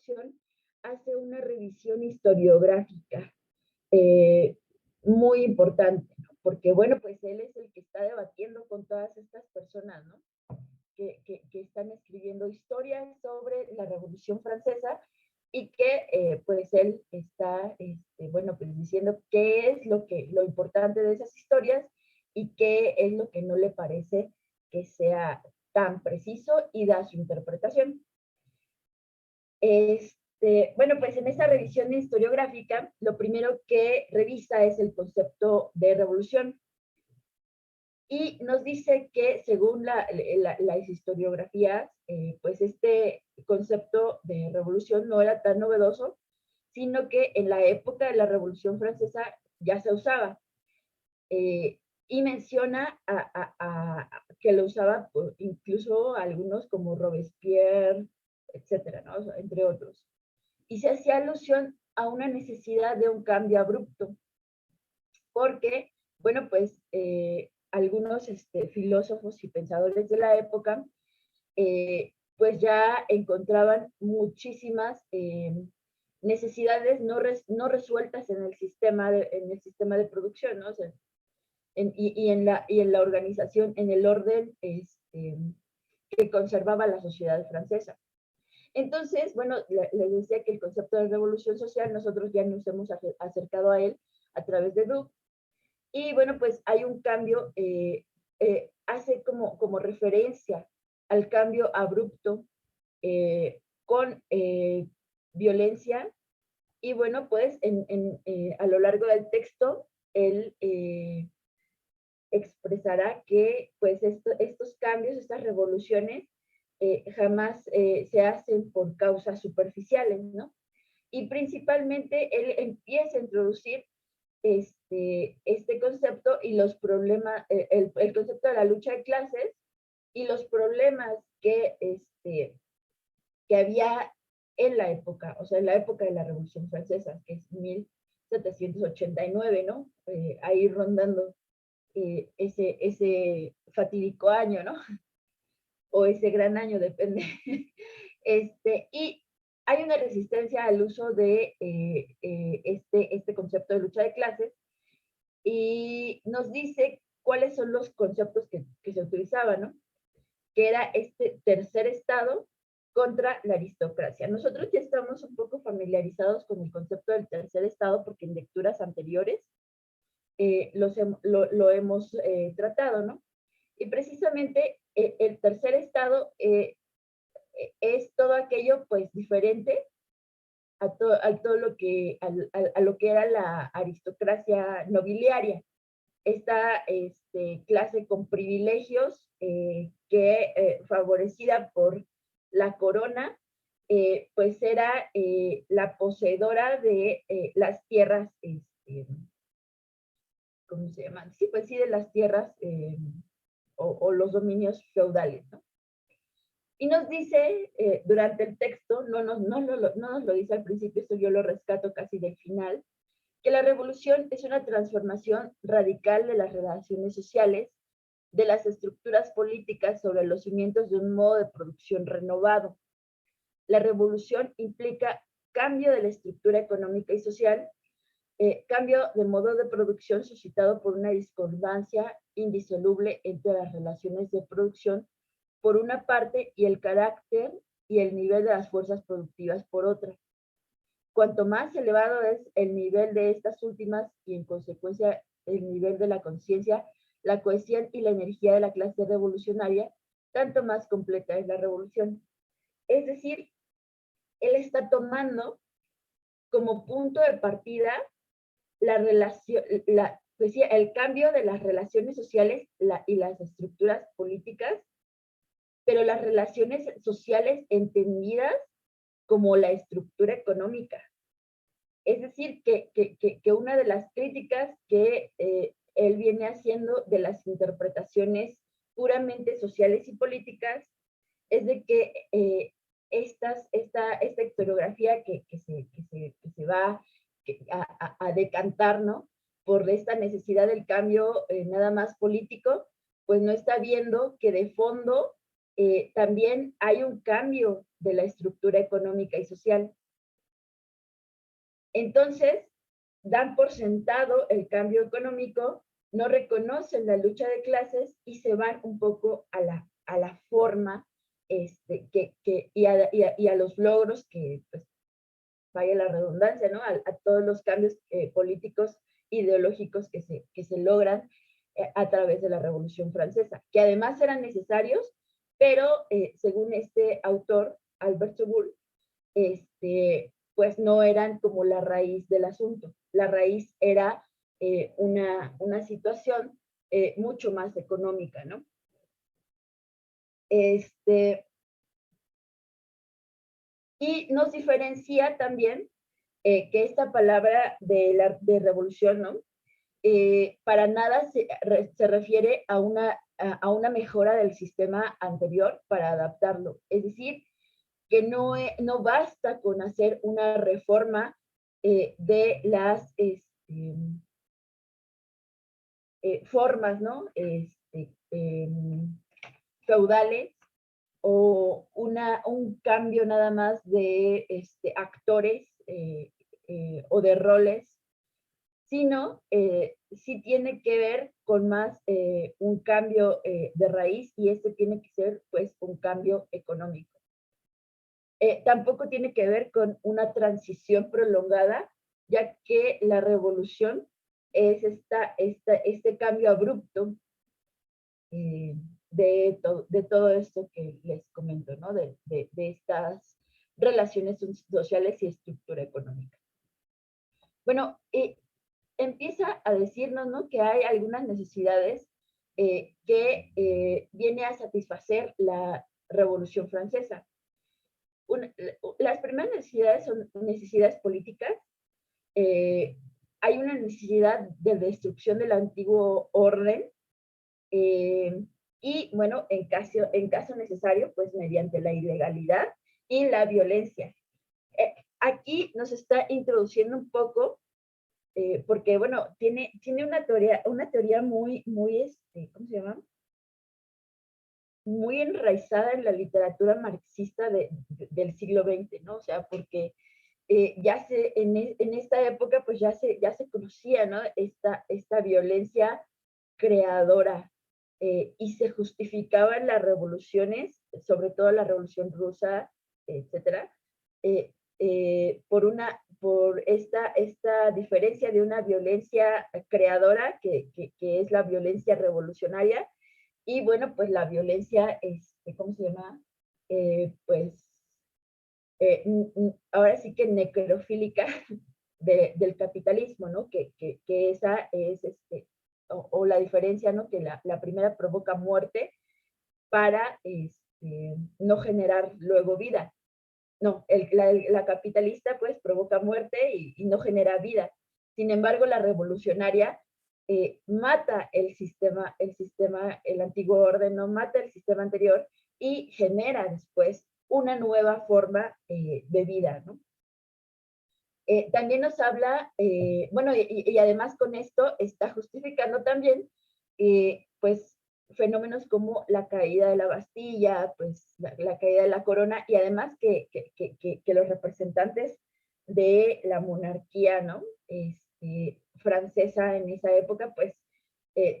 Revolución hace una revisión historiográfica eh, muy importante, ¿no? Porque, bueno, pues él es el que está debatiendo con todas estas personas, ¿no? Que están escribiendo historias sobre la Revolución Francesa y que, pues, él está, bueno, pues diciendo qué es lo importante de esas historias y qué es lo que no le parece que sea tan preciso y da su interpretación. Bueno, pues en esta revisión historiográfica, lo primero que revisa es el concepto de revolución y nos dice que según las historiografías, pues este concepto de revolución no era tan novedoso, sino que en la época de la Revolución Francesa ya se usaba. Y menciona que lo usaba incluso algunos como Robespierre, etcétera, ¿no? O sea, entre otros. Y se hacía alusión a una necesidad de un cambio abrupto, porque, bueno, pues algunos filósofos y pensadores de la época, pues ya encontraban muchísimas necesidades no resueltas en el sistema de producción, ¿no? O sea, y en la organización, en el orden que conservaba la sociedad francesa. Entonces, bueno, les decía que el concepto de revolución social, nosotros ya nos hemos acercado a él a través de Duke, y bueno, pues hay un cambio, hace como referencia al cambio abrupto con violencia, y bueno, pues a lo largo del texto, él expresará que pues estos cambios, estas revoluciones, jamás se hacen por causas superficiales, ¿no? Y principalmente él empieza a introducir este concepto y los problemas, el concepto de la lucha de clases y los problemas que había en la época, o sea, en la época de la Revolución Francesa, que es 1789, ¿no? Ahí rondando ese fatídico año, ¿no? O ese gran año, depende. Y hay una resistencia al uso de este concepto de lucha de clases y nos dice cuáles son los conceptos que se utilizaban, ¿no? Que era este tercer estado contra la aristocracia. Nosotros ya estamos un poco familiarizados con el concepto del tercer estado porque en lecturas anteriores lo hemos tratado, ¿no? Y precisamente el tercer estado es todo aquello pues diferente a todo lo que, a lo que era la aristocracia nobiliaria, esta clase con privilegios que favorecida por la corona, pues era la poseedora de las tierras, ¿cómo se llaman? Sí, pues sí, de las tierras o los dominios feudales, ¿no? Y nos dice durante el texto, no nos lo dice al principio, esto yo lo rescato casi del final, que la revolución es una transformación radical de las relaciones sociales, de las estructuras políticas sobre los cimientos de un modo de producción renovado. La revolución implica cambio de la estructura económica y social, cambio de modo de producción suscitado por una discordancia indisoluble entre las relaciones de producción por una parte y el carácter y el nivel de las fuerzas productivas por otra. Cuanto más elevado es el nivel de estas últimas y en consecuencia el nivel de la conciencia, la cohesión y la energía de la clase revolucionaria, tanto más completa es la revolución. Es decir, él está tomando como punto de partida la relación, pues sí, el cambio de las relaciones sociales y las estructuras políticas, pero las relaciones sociales entendidas como la estructura económica. Es decir, que una de las críticas que él viene haciendo de las interpretaciones puramente sociales y políticas es de que esta historiografía que se va a decantar, ¿no? Por esta necesidad del cambio nada más político, pues no está viendo que de fondo también hay un cambio de la estructura económica y social. Entonces, dan por sentado el cambio económico, no reconocen la lucha de clases y se van un poco a la forma y a los logros que, pues, vaya la redundancia, ¿no? A todos los cambios políticos, ideológicos que se logran a través de la Revolución Francesa, que además eran necesarios, pero según este autor, Albert Soboul, pues no eran como la raíz del asunto. La raíz era una situación mucho más económica, ¿no? Y nos diferencia también que esta palabra de revolución, ¿no? Para nada se refiere a una mejora del sistema anterior para adaptarlo. Es decir, que no basta con hacer una reforma de las formas, ¿no? Feudales o un cambio nada más de actores o de roles, sino sí tiene que ver con más un cambio de raíz y tiene que ser pues un cambio económico. Tampoco tiene que ver con una transición prolongada, ya que la revolución es este cambio abrupto de todo esto que les comento, ¿no? De estas relaciones sociales y estructura económica. Bueno, empieza a decirnos, ¿no? Que hay algunas necesidades que viene a satisfacer la Revolución Francesa. Las primeras necesidades son necesidades políticas. Hay una necesidad de destrucción del antiguo orden y, bueno, en caso necesario, pues mediante la ilegalidad y la violencia. Aquí nos está introduciendo un poco, porque, bueno, tiene una teoría muy, ¿cómo se llama? Muy enraizada en la literatura marxista del siglo XX, ¿no? O sea, porque en esta época pues ya se conocía, ¿no? Esta violencia creadora y se justificaba en las revoluciones, sobre todo la Revolución Rusa, etcétera, por esta diferencia de una violencia creadora que es la violencia revolucionaria y bueno, pues la violencia, ¿cómo se llama? Pues ahora sí que necrofílica del capitalismo, ¿no? Que esa es, o la diferencia, ¿no? Que la primera provoca muerte para no generar luego vida. No, la capitalista pues provoca muerte y no genera vida. Sin embargo, la revolucionaria mata el antiguo orden, no mata el sistema anterior y genera después una nueva forma de vida, ¿no? También nos habla, bueno, y además con esto está justificando también, pues, fenómenos como la caída de la Bastilla, pues, la caída de la corona, y además que los representantes de la monarquía, ¿no? Francesa en esa época, pues,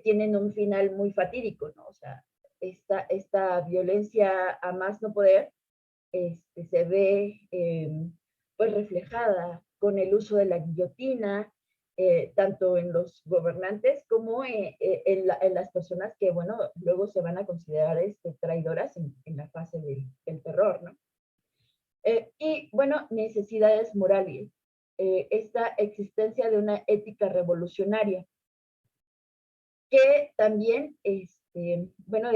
tienen un final muy fatídico, ¿no? O sea, esta violencia a más no poder, se ve, pues, reflejada con el uso de la guillotina, tanto en los gobernantes como en las personas que, bueno, luego se van a considerar traidoras en la fase del terror, ¿no? Y, bueno, necesidades morales. Esta existencia de una ética revolucionaria, que también, bueno,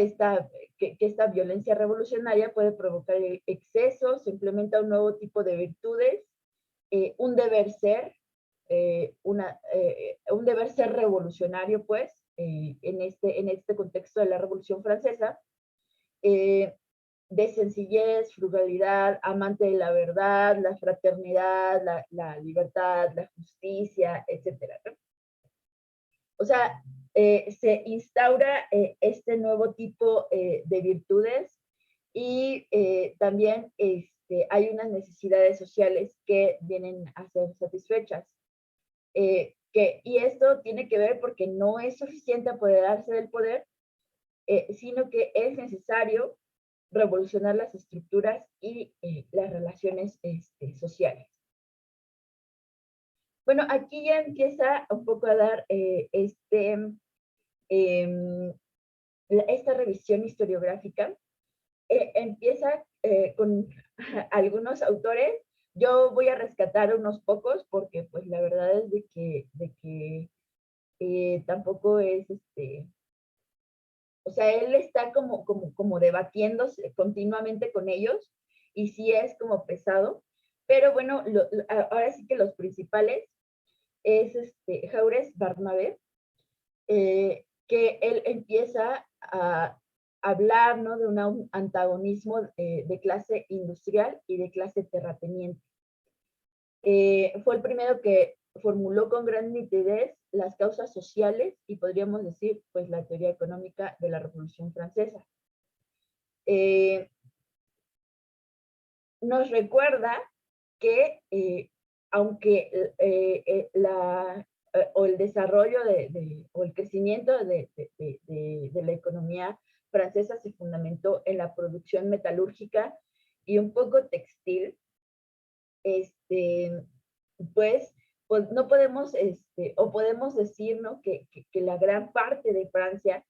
que esta violencia revolucionaria puede provocar excesos, se implementa un nuevo tipo de virtudes, un deber ser, un deber ser revolucionario, pues, en este contexto de la Revolución Francesa, de sencillez, frugalidad, amante de la verdad, la fraternidad, la libertad, la justicia, etcétera, ¿no? O sea, se instaura este nuevo tipo de virtudes y también hay unas necesidades sociales que vienen a ser satisfechas. Y esto tiene que ver porque no es suficiente apoderarse del poder, sino que es necesario revolucionar las estructuras y las relaciones sociales. Bueno, aquí ya empieza un poco a dar esta revisión historiográfica. Empieza con algunos autores. Yo voy a rescatar unos pocos porque pues la verdad es de que tampoco es o sea, él está como debatiéndose continuamente con ellos y sí es como pesado, pero bueno, ahora sí que los principales es Jaurès Barnabé, que él empieza a hablar, ¿no?, de un antagonismo de clase industrial y de clase terrateniente. Fue el primero que formuló con gran nitidez las causas sociales y podríamos decir, pues, la teoría económica de la Revolución Francesa. Nos recuerda que aunque o el desarrollo o el crecimiento de la economía francesa se fundamentó en la producción metalúrgica y un poco textil, este, pues, pues no podemos, o podemos decir, ¿no?, que la gran parte de Francia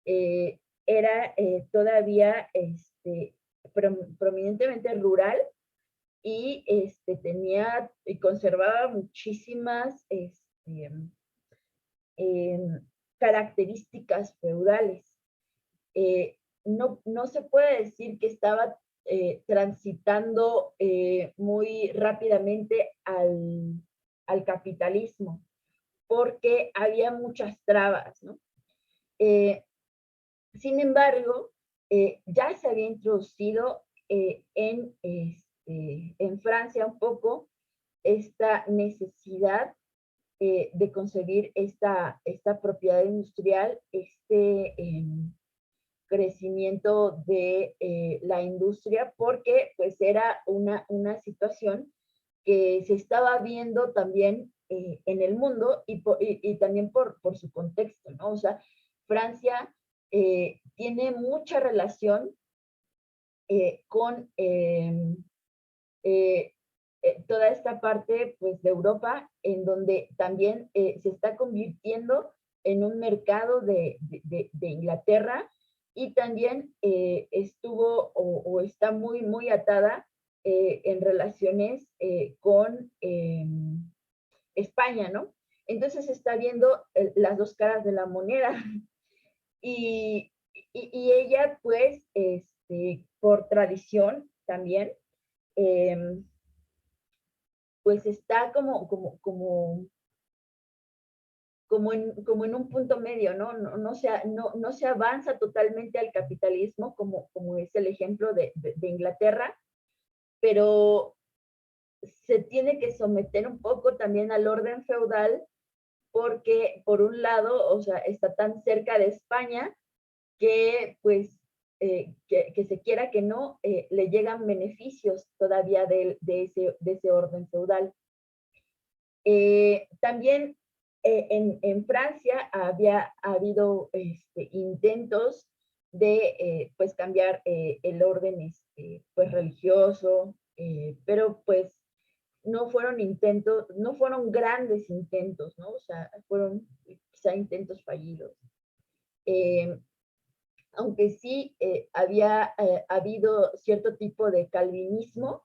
eh, era todavía prominentemente rural y tenía y conservaba muchísimas em, características feudales. No se puede decir que estaba transitando muy rápidamente al capitalismo, porque había muchas trabas, ¿no? Sin embargo, ya se había introducido en Francia un poco esta necesidad de conseguir esta propiedad industrial, crecimiento de la industria, porque pues era una situación que se estaba viendo también en el mundo y también por su contexto, ¿no? O sea, Francia tiene mucha relación con eh, toda esta parte pues, de Europa, en donde también se está convirtiendo en un mercado de Inglaterra y también estuvo o está muy, muy atada en relaciones con España, ¿no? Entonces se está viendo las dos caras de la moneda y, y ella, pues, por tradición también, eh, pues está como en un punto medio, ¿no? No se avanza totalmente al capitalismo, como es el ejemplo de Inglaterra, pero se tiene que someter un poco también al orden feudal, porque por un lado, o sea, está tan cerca de España que pues que se quiera que no, le llegan beneficios todavía de ese orden feudal. También en Francia había habido intentos de pues cambiar el orden pues religioso, pero pues no fueron intentos, no fueron grandes intentos, ¿no? O sea, fueron quizá intentos fallidos. Eh, Aunque sí había habido cierto tipo de calvinismo,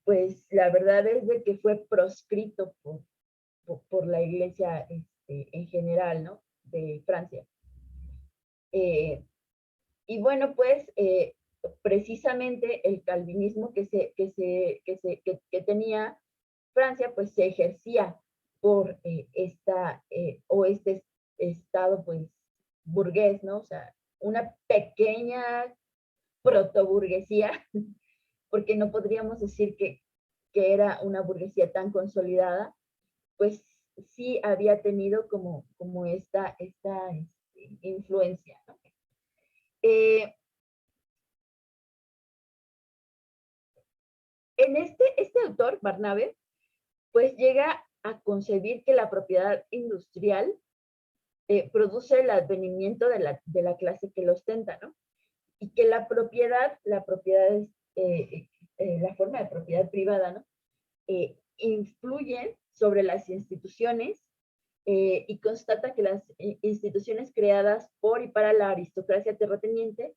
pues la verdad es de que fue proscrito por la iglesia en general, ¿no? De Francia. Y bueno, pues precisamente el calvinismo que tenía Francia, pues se ejercía por o este estado, pues, burgués, ¿no? O sea, una pequeña protoburguesía, porque no podríamos decir que era una burguesía tan consolidada, pues sí había tenido como esta influencia, ¿no? En este autor, Barnave, pues llega a concebir que la propiedad industrial produce el advenimiento de la clase que lo ostenta, ¿no? Y que la propiedad es, la forma de propiedad privada, ¿no? Influyen sobre las instituciones y constata que las instituciones creadas por y para la aristocracia terrateniente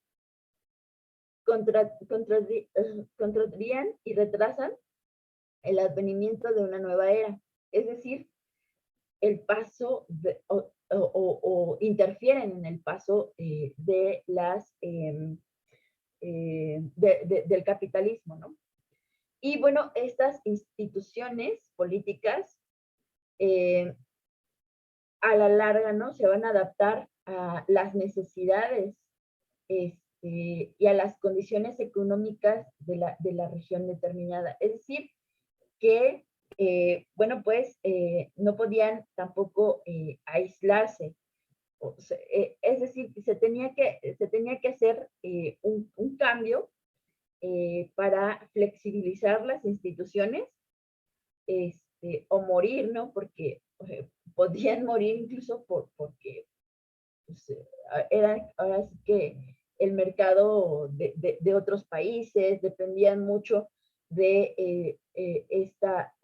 contradían y retrasan el advenimiento de una nueva era. Es decir, el paso o interfieren en el paso de las del capitalismo, ¿no? Y bueno, estas instituciones políticas a la larga, ¿no? Se van a adaptar a las necesidades y a las condiciones económicas de la región determinada. Es decir, que, bueno, pues no podían tampoco aislarse. O sea, es decir, se tenía que hacer un cambio para flexibilizar las instituciones o morir, ¿no? Porque podían morir incluso porque pues, era ahora sí que el mercado de otros países dependían mucho de esta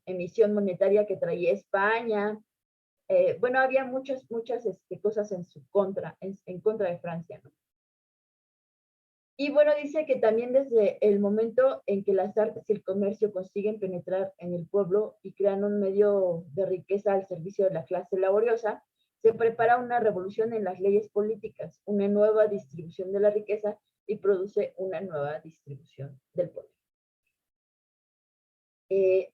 emisión monetaria que traía España. Bueno, había muchas cosas en su contra, en contra de Francia, ¿no? Y bueno, dice que también desde el momento en que las artes y el comercio consiguen penetrar en el pueblo y crean un medio de riqueza al servicio de la clase laboriosa, se prepara una revolución en las leyes políticas, una nueva distribución de la riqueza y produce una nueva distribución del poder.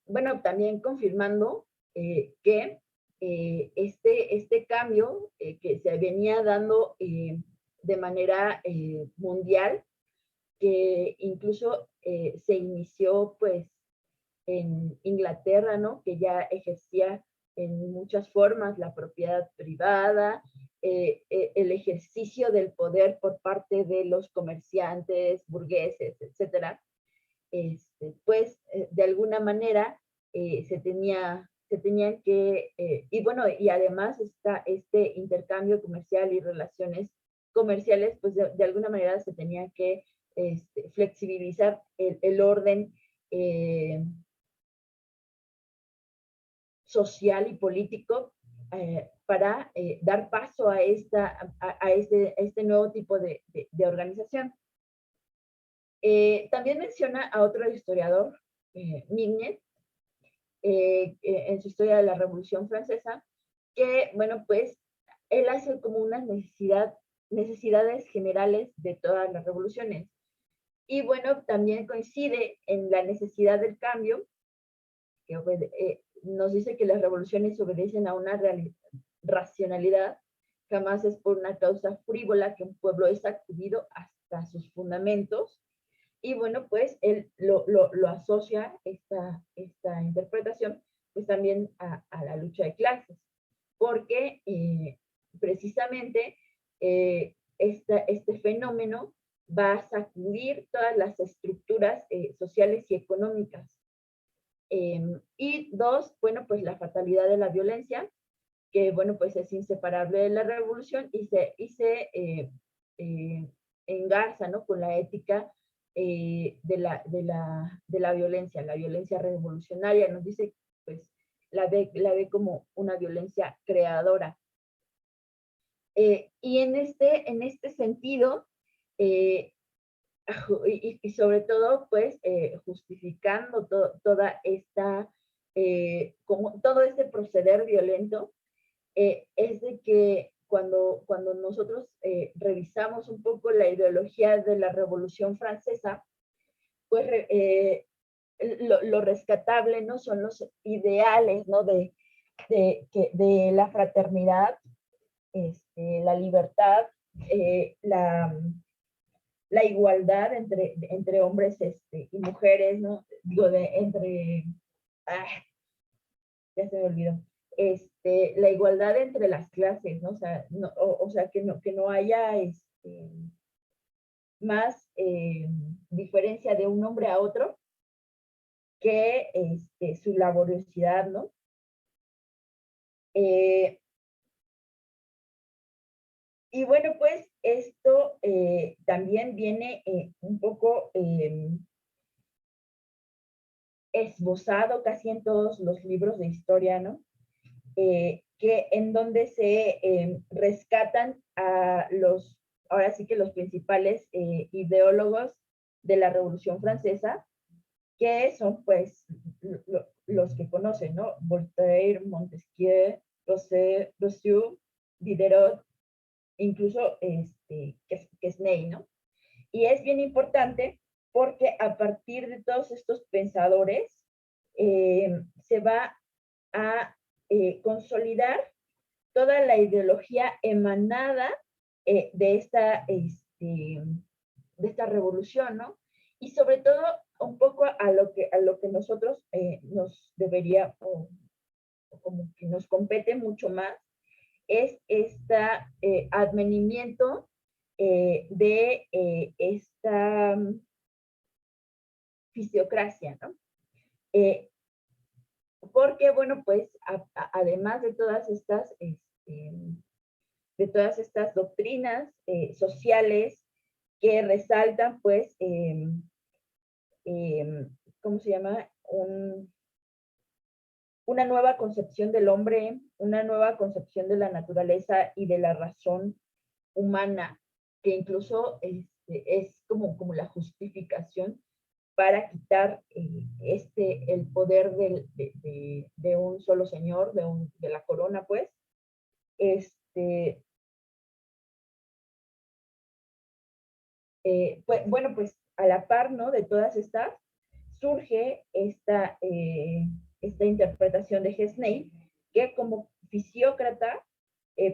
Bueno, también confirmando que este cambio que se venía dando de manera mundial, que incluso se inició pues en Inglaterra, ¿no? Que ya ejercía en muchas formas la propiedad privada, el ejercicio del poder por parte de los comerciantes, burgueses, etcétera. Pues de alguna manera se tenían que, y bueno, y además está este intercambio comercial y relaciones comerciales, pues de alguna manera se tenía que flexibilizar el orden social y político para dar paso a este nuevo tipo de organización. También menciona a otro historiador, Mignet, en su historia de la Revolución Francesa, que, bueno, pues él hace como unas necesidades generales de todas las revoluciones. Y bueno, también coincide en la necesidad del cambio, que nos dice que las revoluciones obedecen a una racionalidad, jamás es por una causa frívola que un pueblo es sacudido hasta sus fundamentos. Y bueno, pues él lo asocia, esta interpretación, pues también a la lucha de clases, porque precisamente este fenómeno va a sacudir todas las estructuras sociales y económicas. Y dos, bueno, pues la fatalidad de la violencia, que bueno, pues es inseparable de la revolución y se engarza, ¿no? Con la ética de la violencia revolucionaria. Nos dice, pues, la ve como una violencia creadora. Y en este sentido, y sobre todo, pues, justificando toda esta, como todo este proceder violento, es de que cuando nosotros revisamos un poco la ideología de la Revolución Francesa, pues lo rescatable no son los ideales, ¿no? de la fraternidad, la libertad, la igualdad entre hombres y mujeres, ¿no? Digo, ya se me olvidó. La igualdad entre las clases, ¿no? O sea, o sea que no haya más diferencia de un hombre a otro, que su laboriosidad, ¿no? Y bueno, pues esto también viene un poco esbozado casi en todos los libros de historia, ¿no? Que en donde se rescatan a los, ahora sí que los principales ideólogos de la Revolución Francesa, que son pues los que conocen, ¿no? Voltaire, Montesquieu, Rousseau, Diderot, incluso Quesnay, ¿no? Y es bien importante porque a partir de todos estos pensadores se va a consolidar toda la ideología emanada de esta revolución, ¿no? Y sobre todo un poco a lo que nosotros nos debería, o como que nos compete mucho más, es este advenimiento de esta fisiocracia, ¿no? Porque, bueno, pues además de todas estas doctrinas sociales que resaltan, pues, ¿cómo se llama? Una nueva concepción del hombre, una nueva concepción de la naturaleza y de la razón humana, que incluso es como la justificación para quitar el poder de un solo señor, de la corona, pues. Pues, bueno, pues a la par, ¿no? De todas estas, surge esta interpretación de Gesney, que como fisiócrata,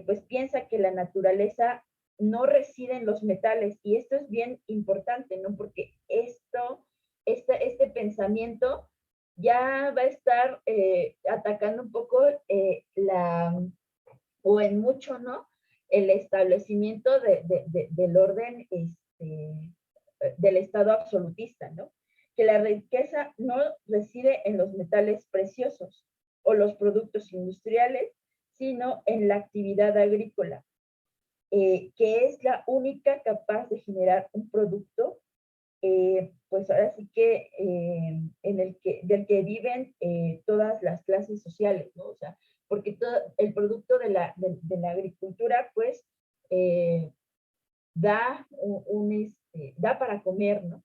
pues piensa que la naturaleza no reside en los metales, y esto es bien importante, ¿no? Porque este pensamiento ya va a estar atacando un poco o en mucho, ¿no? El establecimiento del orden del Estado absolutista, ¿no? Que la riqueza no reside en los metales preciosos o los productos industriales, sino en la actividad agrícola, que es la única capaz de generar un producto, pues ahora sí que del que viven todas las clases sociales, ¿no? O sea, porque todo el producto de la agricultura, pues, da para comer, ¿no?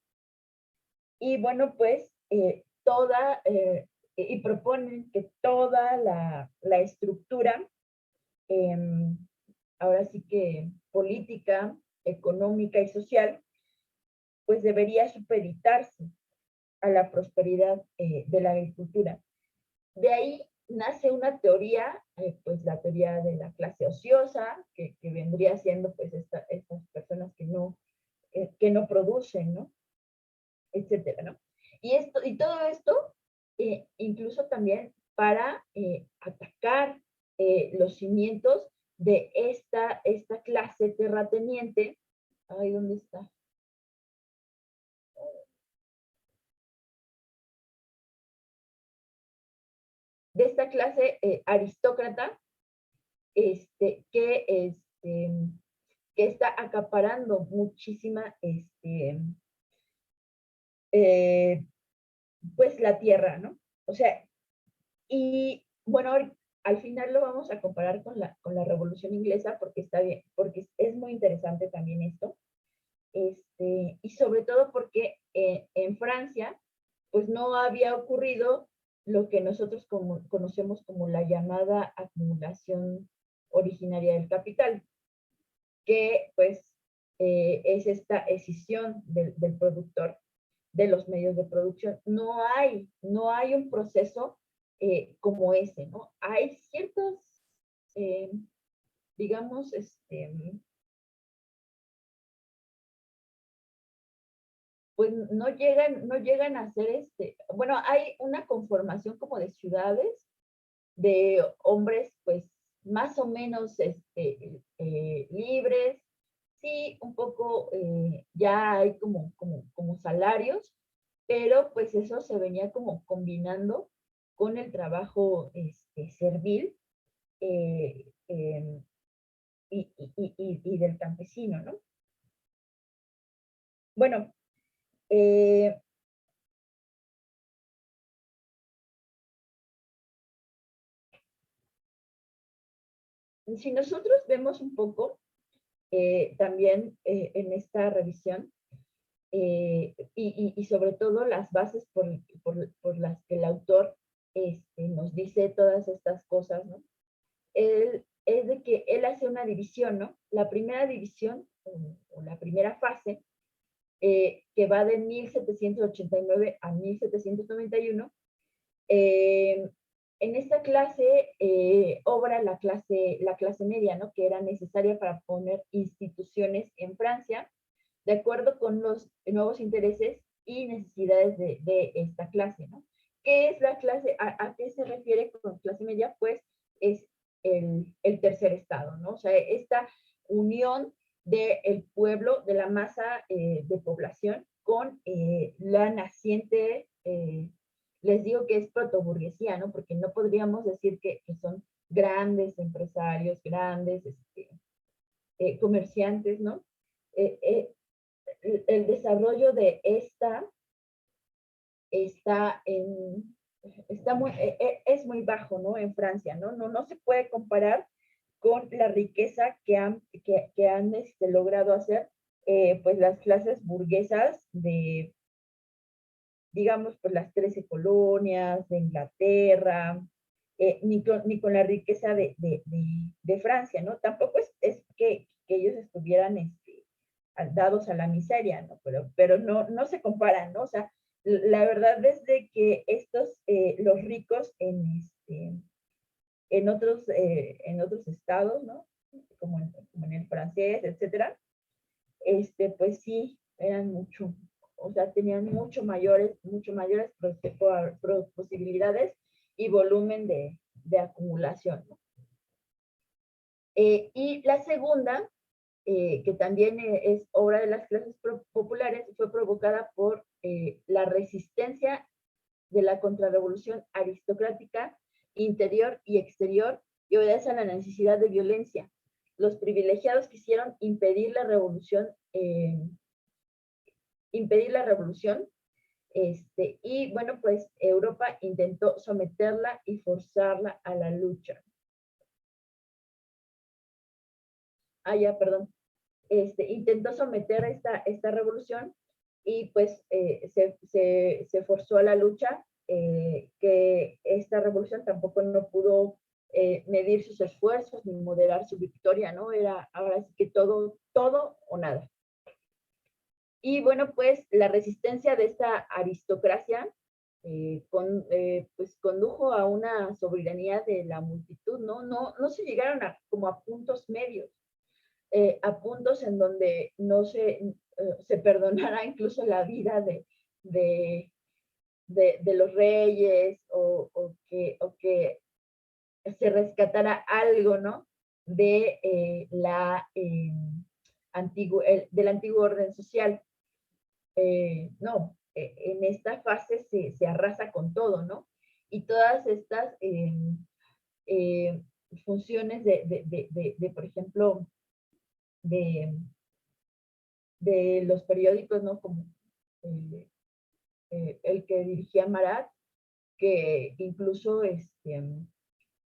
Y bueno, pues, y proponen que toda la estructura, eh, ahora sí que política, económica y social, pues debería supeditarse a la prosperidad de la agricultura. De ahí nace una teoría, pues la teoría de la clase ociosa, que vendría siendo pues estas personas que no producen, ¿no? Etcétera, ¿no? Y todo esto, incluso también para atacar los cimientos de esta clase terrateniente. Ay, ¿dónde está? De esta clase aristócrata, que, que está acaparando muchísima, eh, pues la tierra, ¿no? O sea, y bueno, al final lo vamos a comparar con la Revolución Inglesa porque está bien, porque es muy interesante también esto. Y sobre todo porque en Francia, pues no había ocurrido lo que nosotros conocemos como la llamada acumulación originaria del capital, que pues es esta escisión del productor de los medios de producción. No hay un proceso como ese, ¿no? Hay ciertos, eh, digamos, pues no llegan a ser bueno, hay una conformación como de ciudades, de hombres, pues, más o menos libres. Sí, un poco ya hay como salarios, pero pues eso se venía como combinando con el trabajo servil y del campesino, ¿no? Bueno, eh, si nosotros vemos un poco también en esta revisión, y sobre todo las bases por las que el autor nos dice todas estas cosas, ¿no? Es de que él hace una división, ¿no? La primera división, o la primera fase, que va de 1789 a 1791, en esta clase obra la clase media, ¿no? Que era necesaria para poner instituciones en Francia, de acuerdo con los nuevos intereses y necesidades de esta clase, ¿no? ¿Qué es la clase? ¿A qué se refiere con clase media? Pues es el tercer estado, ¿no? O sea, esta unión del pueblo, de la masa de población con la naciente, les digo que es protoburguesía, ¿no? Porque no podríamos decir que son grandes empresarios, grandes comerciantes, ¿no? Eh, eh, el desarrollo de esta está en, está muy, es muy bajo, ¿no? En Francia, ¿no? No se puede comparar con la riqueza que han logrado hacer, pues las clases burguesas de, digamos, pues las 13 colonias de Inglaterra, ni con la riqueza de Francia, ¿no? Tampoco es que ellos estuvieran dados a la miseria, ¿no? Pero no se comparan, ¿no? O sea, la verdad es de que estos, los ricos en otros estados, ¿no? Como en el francés, etcétera, pues sí, eran mucho, o sea, tenían mucho mayores posibilidades y volumen de acumulación, ¿no? Y la segunda, que también es obra de las clases populares, fue provocada por la resistencia de la contrarrevolución aristocrática interior y exterior, y obedece a la necesidad de violencia. Los privilegiados quisieron impedir la revolución, y bueno, pues Europa intentó someterla y forzarla a la lucha. Ya, perdón. Intentó someter esta revolución y pues se forzó a la lucha, que esta revolución tampoco no pudo medir sus esfuerzos ni moderar su victoria, ¿no? Era ahora sí que todo o nada. Y bueno, pues la resistencia de esta aristocracia pues condujo a una soberanía de la multitud, ¿no? No se llegaron como a puntos medios, a puntos en donde no se perdonara incluso la vida de, de los reyes, o que se rescatara algo, ¿no? De, del antiguo orden social. No, en esta fase se arrasa con todo, ¿no? Y todas estas eh, funciones por ejemplo, de, de los periódicos, ¿no? Como el que dirigía Marat, que incluso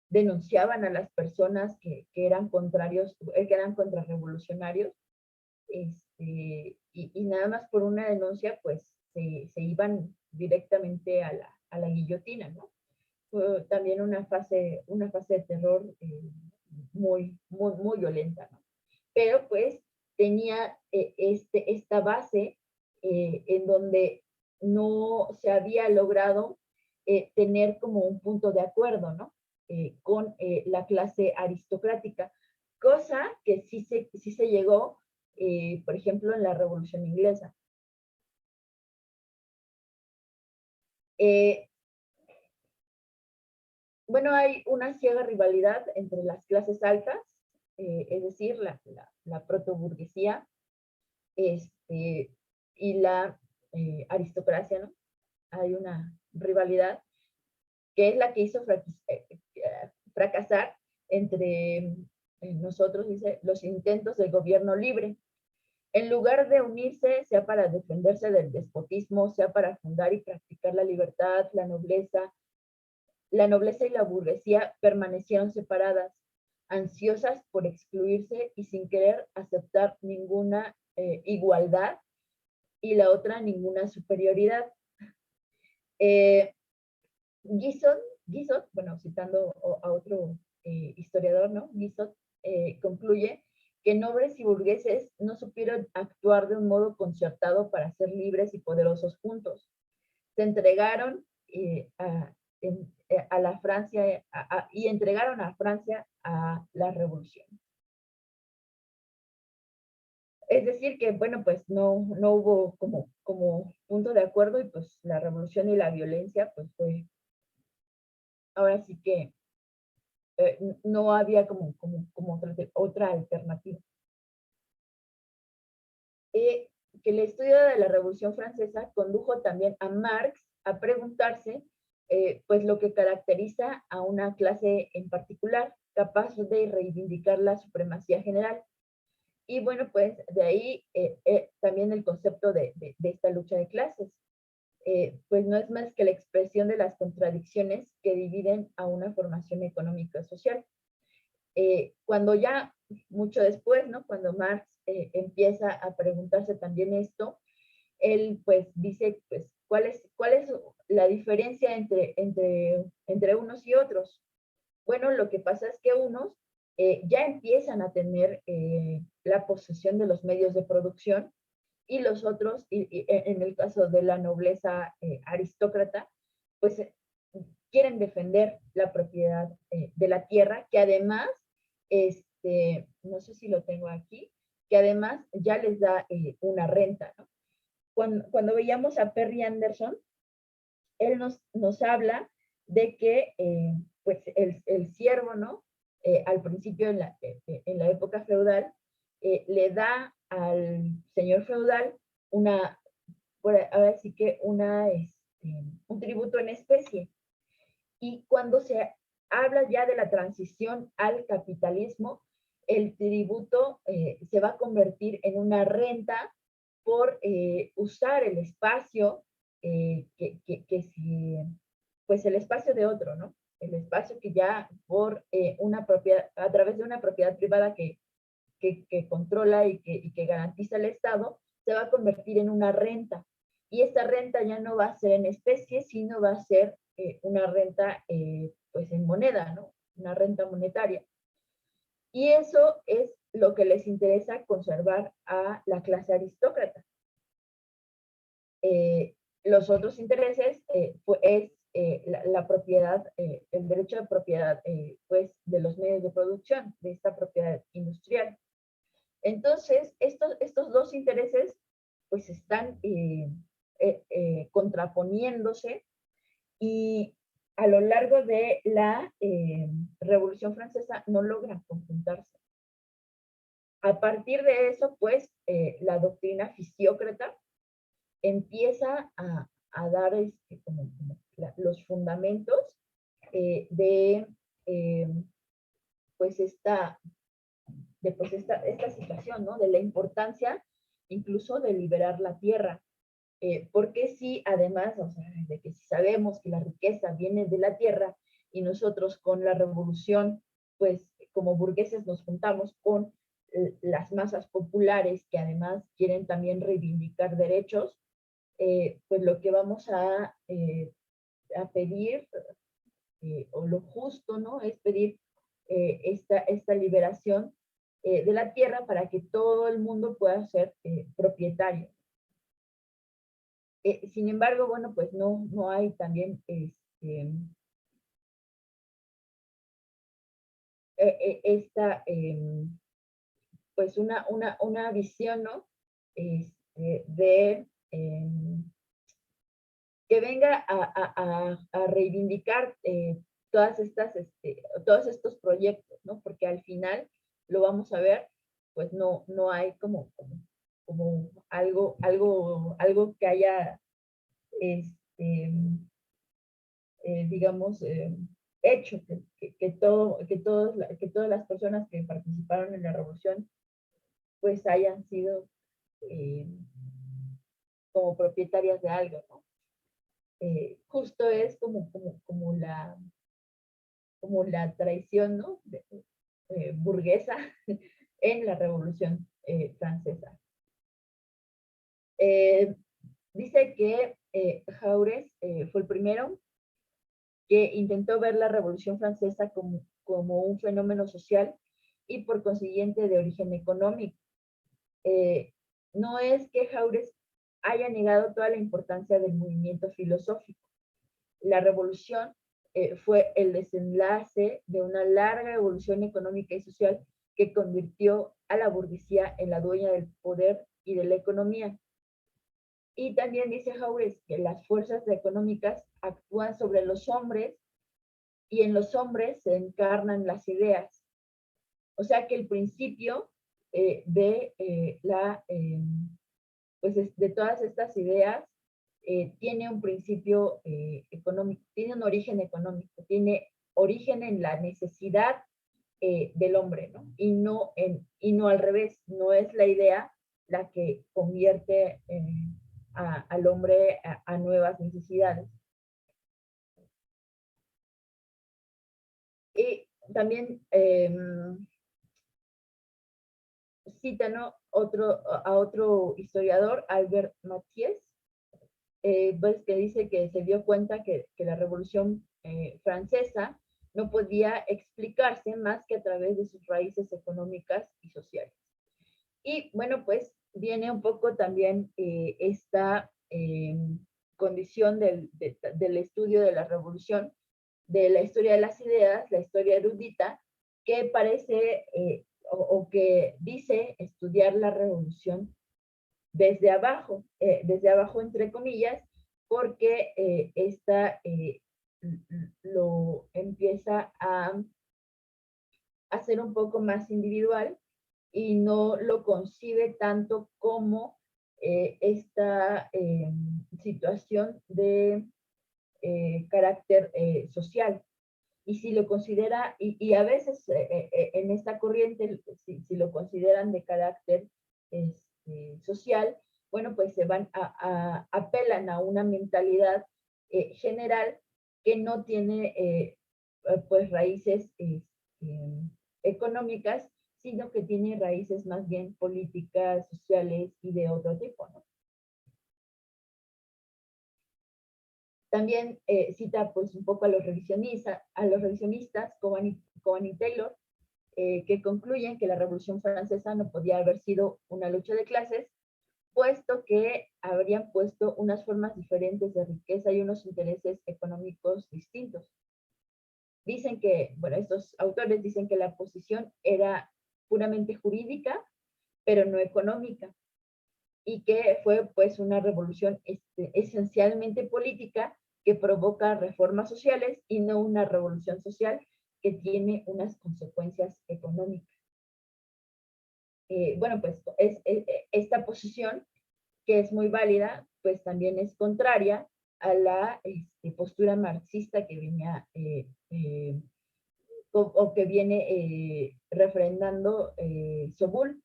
denunciaban a las personas que eran contrarios, que eran contrarrevolucionarios, y nada más por una denuncia, pues se iban directamente a la guillotina, ¿no? Fue también una fase de terror muy violenta, ¿no? Pero pues tenía esta base en donde no se había logrado tener como un punto de acuerdo, ¿no? Con la clase aristocrática, cosa que sí se llegó, por ejemplo, en la Revolución Inglesa. Eh, bueno, hay una ciega rivalidad entre las clases altas, es decir, la protoburguesía, y la aristocracia, ¿no? hay una rivalidad que es la que hizo fracasar entre nosotros, dice, los intentos del gobierno libre. En lugar de unirse, sea para defenderse del despotismo, sea para fundar y practicar la libertad, la nobleza y la burguesía permanecieron separadas, ansiosas por excluirse y sin querer aceptar ninguna igualdad y la otra ninguna superioridad. Eh, Guizot, bueno, citando a otro historiador, ¿no? Guizot concluye que nobles y burgueses no supieron actuar de un modo concertado para ser libres y poderosos juntos. Se entregaron a la Francia y entregaron a Francia a la revolución. Es decir que, bueno, pues no hubo como punto de acuerdo y pues la revolución y la violencia pues fue, ahora sí que no había como otra alternativa. Que el estudio de la Revolución Francesa condujo también a Marx a preguntarse pues lo que caracteriza a una clase en particular, capaz de reivindicar la supremacía general. Y bueno, pues de ahí también el concepto de esta lucha de clases. Pues no es más que la expresión de las contradicciones que dividen a una formación económica y social. Cuando ya mucho después, ¿no? Cuando Marx empieza a preguntarse también esto, él pues dice, pues, ¿cuál es la diferencia entre unos y otros? Bueno, lo que pasa es que unos ya empiezan a tener la posesión de los medios de producción y los otros, en el caso de la nobleza aristócrata, pues quieren defender la propiedad de la tierra, que además, no sé si lo tengo aquí, que además ya les da una renta, ¿no? Cuando veíamos a Perry Anderson, él nos habla de que pues el siervo, ¿no? Al principio en la época feudal, le da al señor feudal ahora sí que un tributo en especie. Y cuando se habla ya de la transición al capitalismo, el tributo se va a convertir en una renta por usar el espacio pues el espacio de otro, ¿no? El espacio que ya por una propiedad, a través de una propiedad privada que controla y que garantiza el Estado, se va a convertir en una renta. Y esta renta ya no va a ser en especie, sino va a ser una renta pues en moneda, ¿no? Una renta monetaria. Y eso es lo que les interesa conservar a la clase aristócrata. Los otros intereses pues, es la propiedad, el derecho de propiedad pues, de los medios de producción, de esta propiedad industrial. Entonces, estos dos intereses pues están contraponiéndose y a lo largo de la Revolución Francesa no logran conjuntarse. A partir de eso, pues, la doctrina fisiócrata empieza a dar los fundamentos de pues esta situación, ¿no? De la importancia incluso de liberar la tierra. Porque si además, o sea, de que si sabemos que la riqueza viene de la tierra y nosotros con la revolución, pues como burgueses nos juntamos con las masas populares que además quieren también reivindicar derechos, pues lo que vamos a pedir, o lo justo, ¿no? Es pedir esta liberación de la tierra para que todo el mundo pueda ser propietario. Sin embargo, bueno, pues no hay también esta, pues una visión, ¿no? De que venga a reivindicar todos estos proyectos, ¿no? Porque al final, lo vamos a ver, pues no hay como algo que haya digamos, hecho que todas las personas que participaron en la revolución pues hayan sido eh, como propietarias de algo, ¿no? Justo es como la traición, ¿no? Burguesa en la Revolución Francesa. Dice que Jaurès fue el primero que intentó ver la Revolución Francesa como un fenómeno social y por consiguiente de origen económico. No es que Jaurès haya negado toda la importancia del movimiento filosófico. La revolución fue el desenlace de una larga evolución económica y social que convirtió a la burguesía en la dueña del poder y de la economía. Y también dice Jaurès que las fuerzas económicas actúan sobre los hombres y en los hombres se encarnan las ideas. O sea que el principio pues de todas estas ideas tiene un principio económico, tiene un origen económico, tiene origen en la necesidad del hombre, ¿no? Y no al revés, no es la idea la que convierte al hombre a nuevas necesidades. Y también cita, ¿no? A otro historiador, Albert Mathies, pues, que dice que se dio cuenta que la Revolución Francesa no podía explicarse más que a través de sus raíces económicas y sociales. Y bueno, pues viene un poco también esta condición del estudio de la Revolución, de la historia de las ideas, la historia erudita, que parece o que dice estudiar la Revolución desde abajo entre comillas, porque esta lo empieza a hacer un poco más individual y no lo concibe tanto como esta situación de carácter social. Y si lo considera, y a veces en esta corriente, si lo consideran de carácter social, bueno, pues se van apelan a una mentalidad general que no tiene pues raíces económicas, sino que tiene raíces más bien políticas, sociales y de otro tipo, ¿no? También cita pues un poco a los revisionistas, Cohen y Taylor, que concluyen que la Revolución Francesa no podía haber sido una lucha de clases, puesto que habrían puesto unas formas diferentes de riqueza y unos intereses económicos distintos. Dicen que, bueno, estos autores dicen que la posición era puramente jurídica, pero no económica, y que fue pues una revolución esencialmente política que provoca reformas sociales y no una revolución social que tiene unas consecuencias económicas. Bueno, pues esta posición, que es muy válida, pues también es contraria a la postura marxista que venía o que viene refrendando Sobul,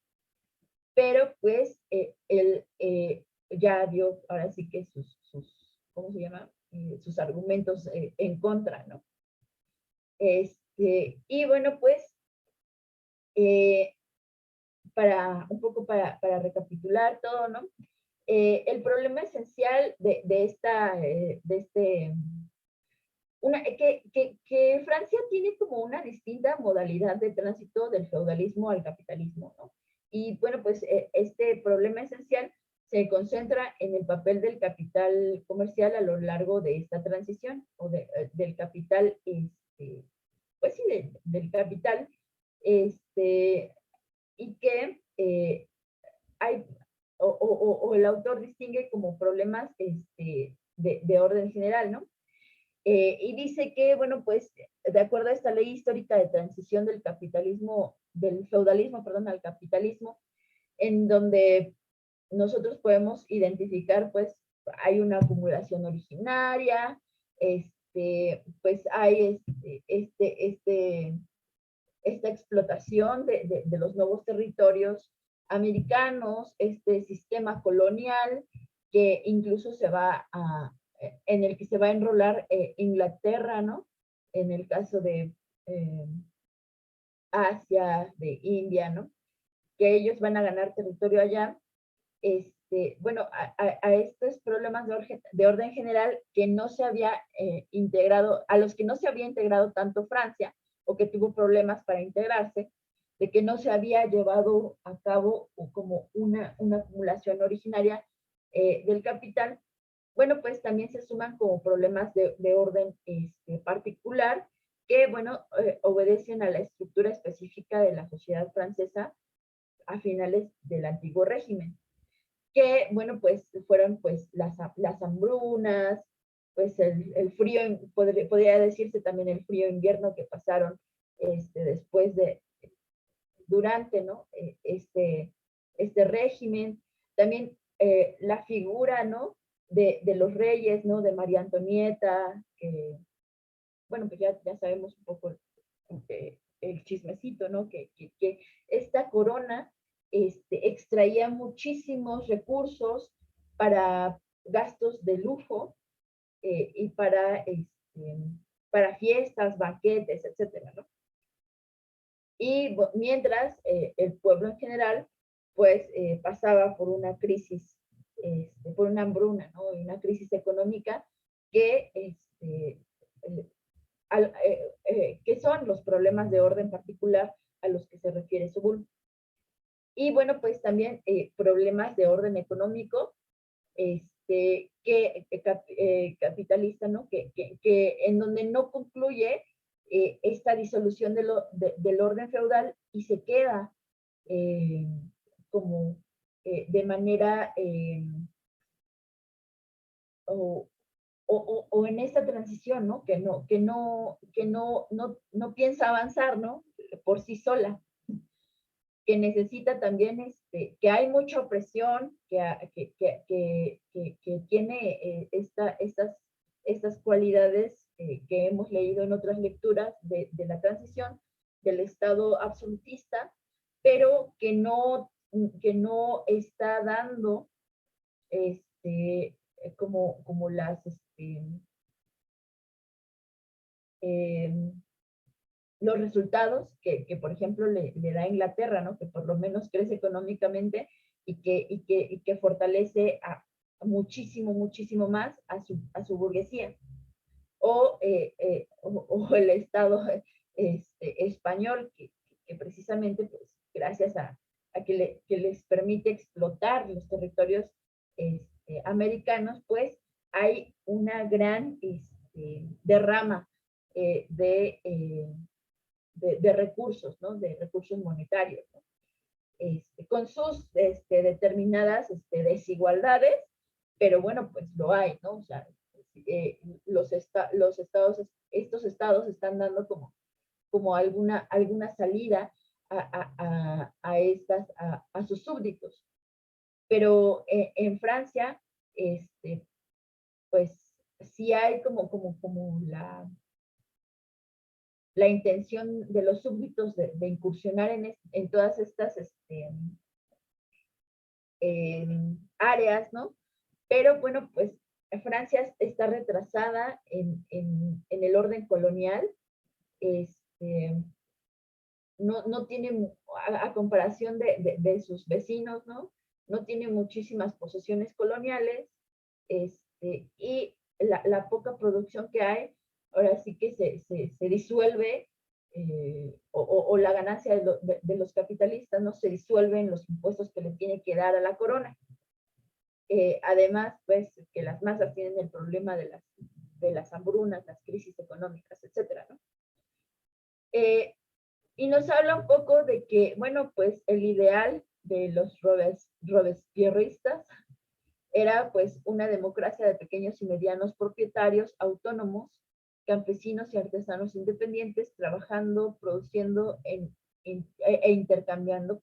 pero pues él ya dio ahora sí que ¿cómo se llama? Sus argumentos en contra, ¿no? Y bueno, pues eh, un poco para recapitular todo, ¿no? El problema esencial que Francia tiene como una distinta modalidad de tránsito del feudalismo al capitalismo, ¿no? Y bueno, pues este problema esencial se concentra en el papel del capital comercial a lo largo de esta transición, o del capital, pues sí, del capital, y que hay, o el autor distingue como problemas de orden general, ¿no? Y dice que, bueno, pues, de acuerdo a esta ley histórica de transición del capitalismo, del feudalismo, perdón, al capitalismo, en donde nosotros podemos identificar, pues, hay una acumulación originaria, pues hay esta explotación de los nuevos territorios americanos, este sistema colonial que incluso en el que se va a enrolar Inglaterra, ¿no? En el caso de Asia, de India, ¿no? Que ellos van a ganar territorio allá. Bueno, a estos problemas de orden general que no se había integrado, a los que no se había integrado tanto Francia, o que tuvo problemas para integrarse, de que no se había llevado a cabo como una acumulación originaria del capital. Bueno, pues también se suman como problemas de orden particular que, bueno, obedecen a la estructura específica de la sociedad francesa a finales del antiguo régimen, que, bueno, pues fueron pues las hambrunas, pues el frío, podría decirse también el frío invierno que pasaron después durante, ¿no? Este régimen. También la figura, ¿no? De los reyes, ¿no? De María Antonieta, que, bueno, pues ya sabemos un poco el chismecito, ¿no? Que esta corona extraía muchísimos recursos para gastos de lujo y para fiestas, banquetes, etcétera, ¿no? Y mientras el pueblo en general, pues pasaba por una crisis, por una hambruna, ¿no? Una crisis económica que que son los problemas de orden particular a los que se refiere Subul. Y bueno, pues también problemas de orden económico, capitalista, ¿no? Que en donde no concluye esta disolución del orden feudal y se queda eh, como de manera o, o en esta transición, ¿no? Que no piensa avanzar, ¿no? Por sí sola, que necesita también, que hay mucha opresión, que tiene estas cualidades que hemos leído en otras lecturas de la transición del Estado absolutista, pero que no está dando como eh, los resultados por ejemplo, le da Inglaterra, ¿no? Que por lo menos crece económicamente y que fortalece muchísimo, muchísimo más a su burguesía. O el Estado español, que precisamente, pues, gracias a que les permite explotar los territorios americanos, pues hay una gran derrama de recursos, ¿no? De recursos monetarios, ¿no? Con sus determinadas desigualdades, pero bueno, pues lo hay, ¿no? O sea, estos estados están dando como alguna salida a sus súbditos. Pero en Francia, pues sí hay como la intención de los súbditos de incursionar en todas estas áreas, ¿no? Pero bueno, pues Francia está retrasada en el orden colonial, no tiene, a comparación de sus vecinos, ¿no? No tiene muchísimas posesiones coloniales, y la poca producción que hay, ahora sí que se disuelve, o la ganancia de los capitalistas, ¿no? Se disuelve en los impuestos que le tiene que dar a la corona. Además, pues, que las masas tienen el problema de las hambrunas, las crisis económicas, etcétera, ¿no? Y nos habla un poco de que, bueno, pues el ideal de los robespierristas era pues una democracia de pequeños y medianos propietarios autónomos, campesinos y artesanos independientes, trabajando, produciendo e intercambiando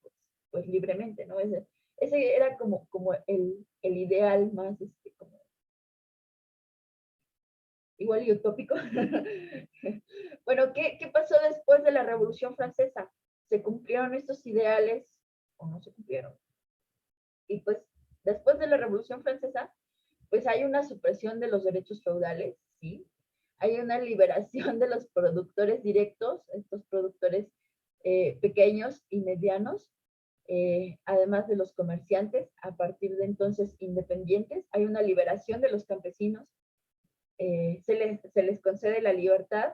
pues libremente, ¿no? Ese era como el ideal más igual y utópico. Bueno, ¿qué pasó después de la Revolución Francesa? ¿Se cumplieron estos ideales o no se cumplieron? Y pues después de la Revolución Francesa, pues hay una supresión de los derechos feudales, ¿sí? Hay una liberación de los productores directos, estos productores pequeños y medianos, además de los comerciantes, a partir de entonces independientes. Hay una liberación de los campesinos, se les concede la libertad,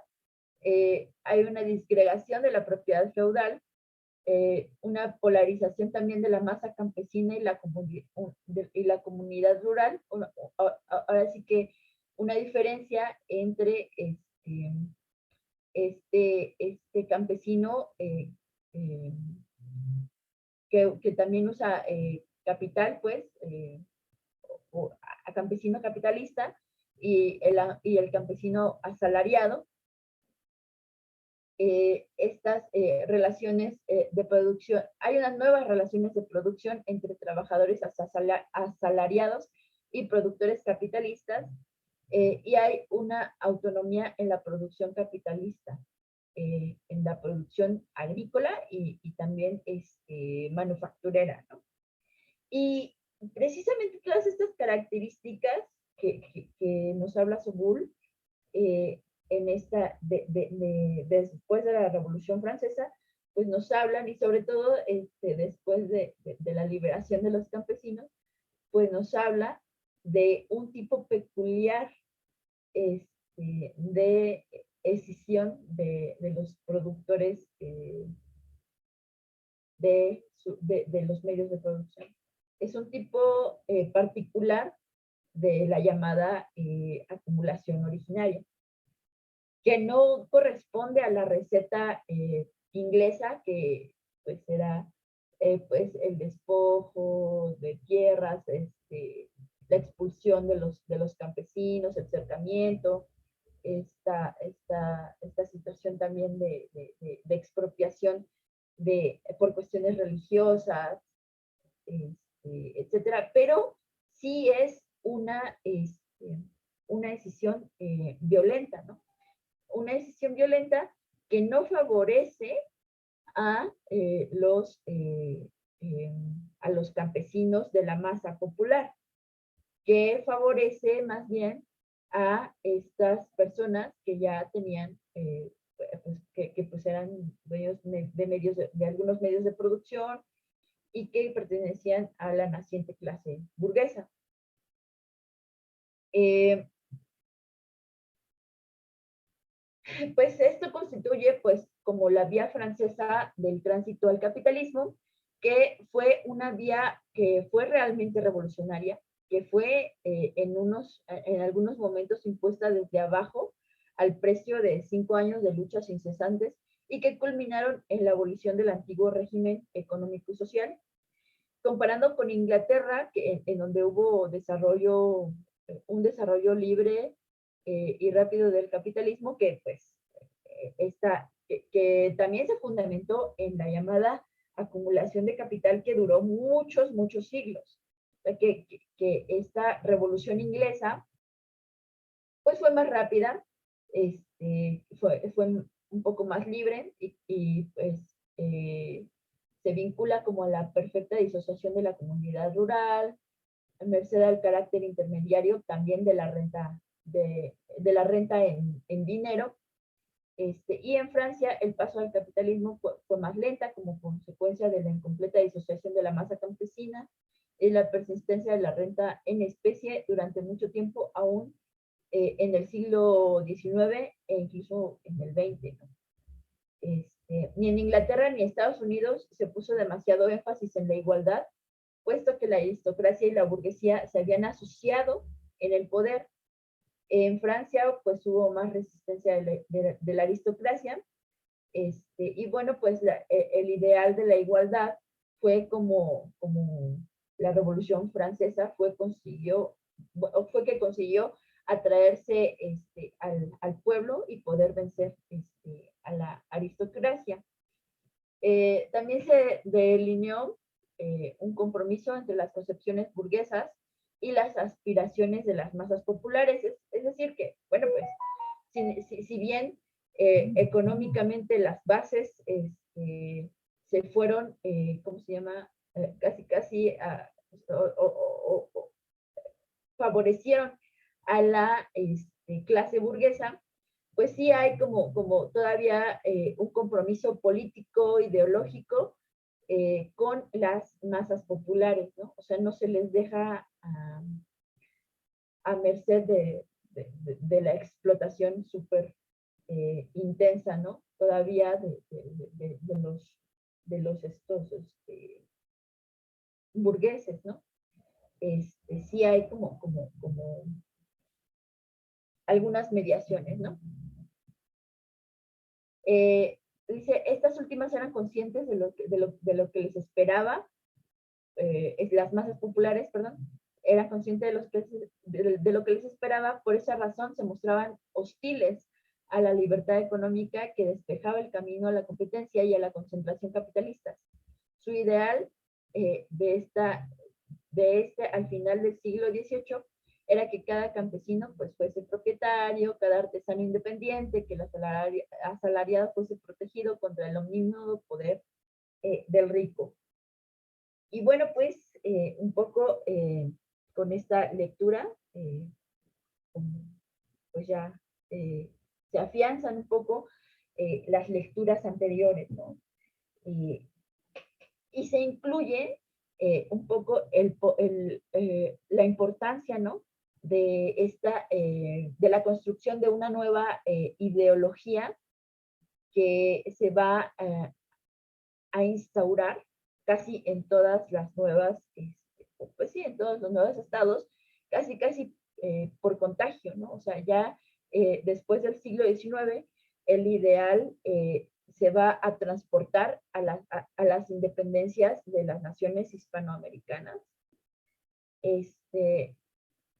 hay una disgregación de la propiedad feudal, una polarización también de la masa campesina y la comunidad rural. Ahora sí que una diferencia entre este campesino que también usa capital, pues, o a campesino capitalista y el campesino asalariado. Estas relaciones de producción, hay unas nuevas relaciones de producción entre trabajadores asalariados y productores capitalistas, y hay una autonomía en la producción capitalista, en la producción agrícola y también manufacturera, ¿no? Y precisamente todas estas características que nos habla Sobul, en después de la Revolución Francesa, pues nos hablan, y sobre todo después de la liberación de los campesinos, pues nos habla de un tipo peculiar de escisión de los productores de los medios de producción. Es un tipo particular de la llamada acumulación originaria, que no corresponde a la receta inglesa, que pues era pues el despojo de tierras, la expulsión de los campesinos, el cercamiento, esta situación también de expropiación por cuestiones religiosas, etcétera, pero sí es una decisión violenta, ¿no? Una decisión violenta que no favorece a, a los campesinos de la masa popular, que favorece más bien a estas personas que ya tenían, pues, que pues eran dueños de medios, de algunos medios de producción, y que pertenecían a la naciente clase burguesa. Pues esto constituye pues como la vía francesa del tránsito al capitalismo, que fue una vía que fue realmente revolucionaria, que fue en algunos momentos impuesta desde abajo al precio de 5 años de luchas incesantes, y que culminaron en la abolición del antiguo régimen económico y social. Comparando con Inglaterra, en donde hubo un desarrollo libre y rápido del capitalismo, que pues que también se fundamentó en la llamada acumulación de capital, que duró muchos, muchos siglos. O sea, que esta revolución inglesa pues fue más rápida, fue un poco más libre, y pues se vincula como a la perfecta disociación de la comunidad rural, a merced al carácter intermediario también de la renta, de la renta en dinero. Y en Francia el paso al capitalismo fue más lenta, como consecuencia de la incompleta disociación de la masa campesina y la persistencia de la renta en especie durante mucho tiempo, aún en el siglo XIX e incluso en el XX, ¿no? Ni en Inglaterra ni en Estados Unidos se puso demasiado énfasis en la igualdad, puesto que la aristocracia y la burguesía se habían asociado en el poder. En Francia pues hubo más resistencia de la aristocracia, y bueno, pues el ideal de la igualdad fue como la Revolución Francesa fue que consiguió atraerse al pueblo y poder vencer a la aristocracia. También se delineó un compromiso entre las concepciones burguesas y las aspiraciones de las masas populares. Es Es decir que, bueno, pues, si bien económicamente las bases se fueron, ¿cómo se llama? Casi favorecieron a la clase burguesa, pues sí hay como todavía un compromiso político, ideológico, con las masas populares, ¿no? O sea, no se les deja a merced de la explotación súper intensa, ¿no? Todavía de los estos burgueses, ¿no? Sí hay como algunas mediaciones, ¿no? Dice, estas últimas eran conscientes de lo que les esperaba, las masas populares, perdón, eran conscientes de lo que les esperaba, por esa razón se mostraban hostiles a la libertad económica que despejaba el camino a la competencia y a la concentración capitalista. Su ideal al final del siglo XVIII era que cada campesino pues fuese propietario, cada artesano independiente, que el asalariado fuese protegido contra el omnímodo poder del rico. Y bueno, pues un poco con esta lectura, pues ya se afianzan un poco las lecturas anteriores, ¿no? Y se incluye un poco la importancia, ¿no? De la construcción de una nueva ideología que se va a instaurar casi en todas las nuevas, pues sí, en todos los nuevos estados, casi por contagio, ¿no? O sea, ya después del siglo XIX, el ideal se va a transportar a las independencias de las naciones hispanoamericanas.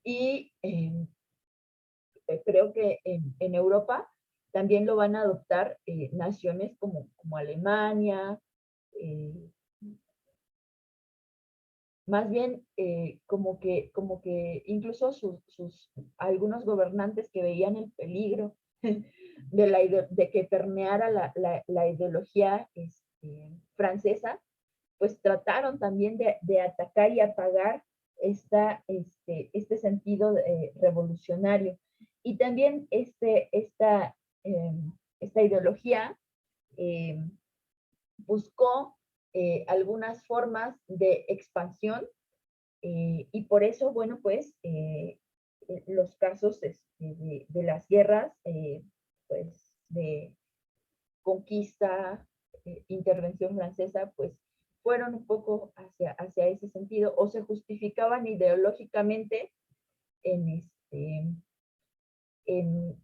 Y creo que en Europa también lo van a adoptar naciones como Alemania, más bien como que incluso algunos gobernantes que veían el peligro de que permeara la ideología francesa, pues trataron también de atacar y apagar este sentido revolucionario. Y también esta ideología buscó algunas formas de expansión y por eso, bueno, pues los casos de las guerras, pues de conquista, intervención francesa, pues fueron un poco hacia ese sentido o se justificaban ideológicamente en, en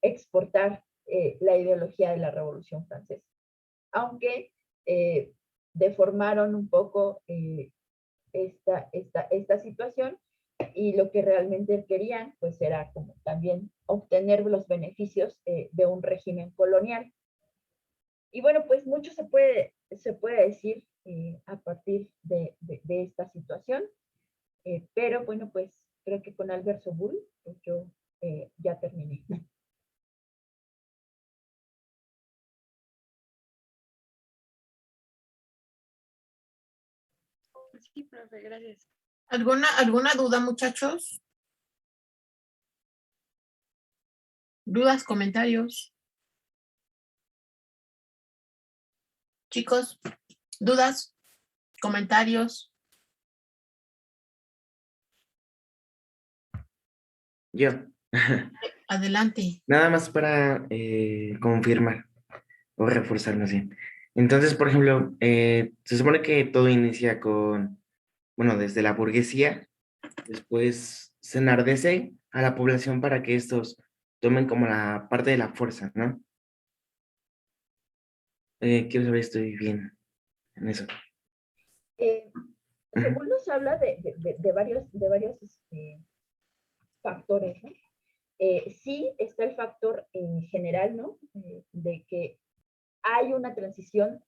exportar la ideología de la Revolución Francesa. Aunque deformaron un poco esta situación y lo que realmente querían pues era como también obtener los beneficios de un régimen colonial. Y bueno, pues mucho se puede decir a partir de esta situación, pero bueno, pues creo que con Albert Sobull pues yo ya terminé. Sí, profe, gracias. ¿Alguna duda, muchachos? ¿Dudas, comentarios? Chicos, ¿dudas, comentarios? Yo. Adelante. Nada más para confirmar o reforzar más bien. Entonces, por ejemplo, se supone que todo inicia bueno, desde la burguesía, después se enardece a la población para que estos tomen como la parte de la fuerza, ¿no? Quiero saber si estoy bien en eso. Según nos habla de varios factores, ¿no? Sí está el factor general, ¿no? De que hay una transición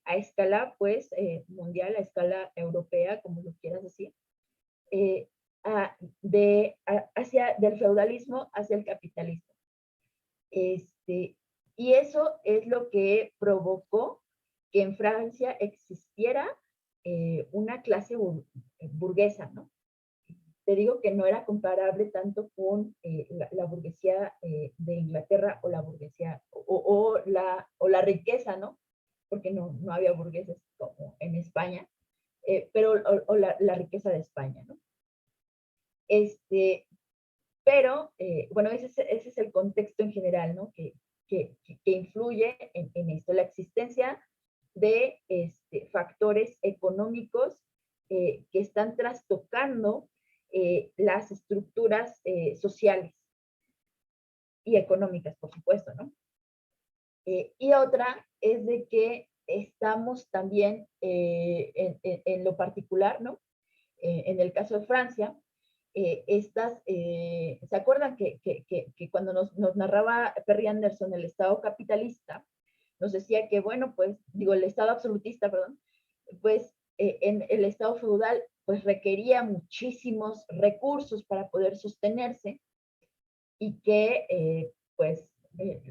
a escala, pues, mundial, a escala europea, como lo quieras decir, del feudalismo hacia el capitalismo. Y eso es lo que provocó que en Francia existiera una clase burguesa, ¿no? Te digo que no era comparable tanto con la burguesía de Inglaterra o la burguesía o la riqueza, ¿no? Porque no había burgueses como en España, pero la riqueza de España, ¿no? Pero, bueno, ese es el contexto en general, ¿no? Que influye en esto, la existencia de factores económicos que están trastocando las estructuras sociales y económicas, por supuesto, ¿no? Y otra es de que estamos también en lo particular, ¿no? En el caso de Francia, ¿se acuerdan que cuando nos narraba Perry Anderson el Estado capitalista, nos decía que, bueno, pues, digo, el Estado absolutista, perdón, pues en el Estado feudal, pues requería muchísimos recursos para poder sostenerse y que, pues,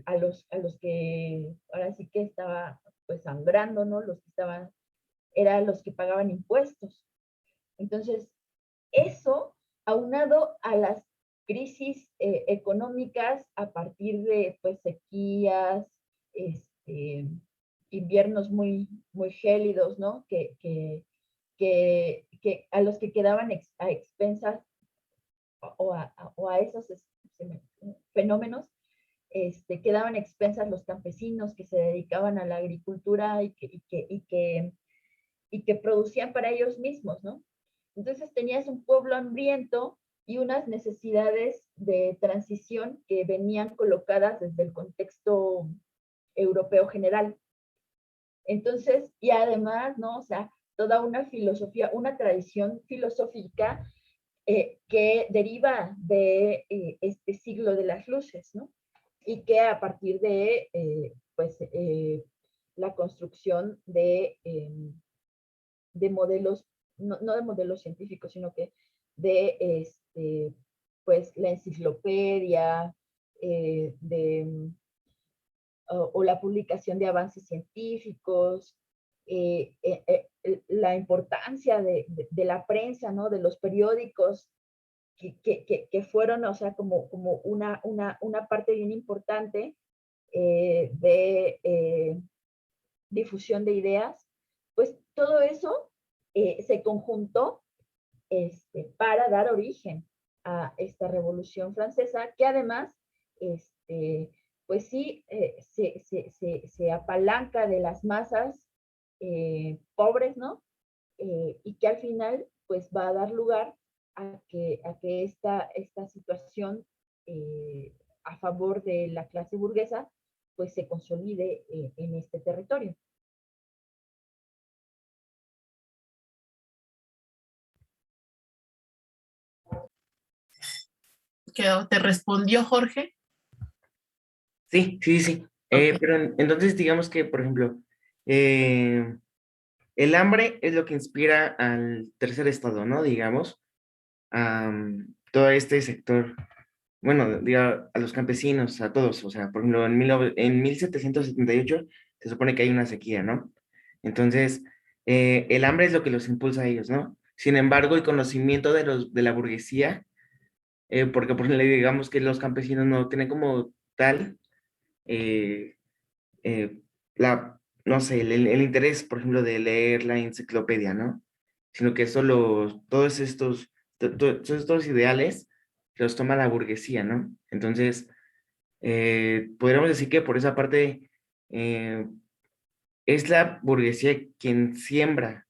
a los que ahora sí que estaba, pues, sangrando, ¿no? Eran los que pagaban impuestos. Entonces, eso, aunado a las crisis económicas a partir de pues, sequías, inviernos muy, muy gélidos, ¿no? A los que quedaban a expensas o a esos fenómenos, quedaban expensas los campesinos que se dedicaban a la agricultura y que producían para ellos mismos, ¿no? Entonces tenías un pueblo hambriento y unas necesidades de transición que venían colocadas desde el contexto europeo general. Entonces, y además, ¿no? O sea, toda una filosofía, una tradición filosófica que deriva de este siglo de las luces, ¿no? Y que a partir de, la construcción de modelos, no de modelos científicos, sino que de pues la enciclopedia, o la publicación de avances científicos, la importancia de la prensa, ¿no? De los periódicos, que fueron, o sea, como una parte bien importante de difusión de ideas, pues todo eso se conjuntó para dar origen a esta Revolución Francesa, que además, pues sí, se apalanca de las masas pobres, ¿no? Y que al final, pues va a dar lugar a que esta situación a favor de la clase burguesa, pues se consolide en este territorio. ¿Te respondió Jorge? Sí. Ok. Pero entonces digamos que, por ejemplo, el hambre es lo que inspira al tercer estado, ¿no? Digamos, todo este sector, bueno, diga, a los campesinos, a todos, o sea, por ejemplo, en 1778 se supone que hay una sequía, ¿no? Entonces, el hambre es lo que los impulsa a ellos, ¿no? Sin embargo, el conocimiento de la burguesía, porque por ejemplo, digamos que los campesinos no tienen como tal eh, eh, no sé, el interés, por ejemplo, de leer la enciclopedia, ¿no? Sino que todos estos ideales los toma la burguesía, ¿no? Entonces, podríamos decir que por esa parte es la burguesía quien siembra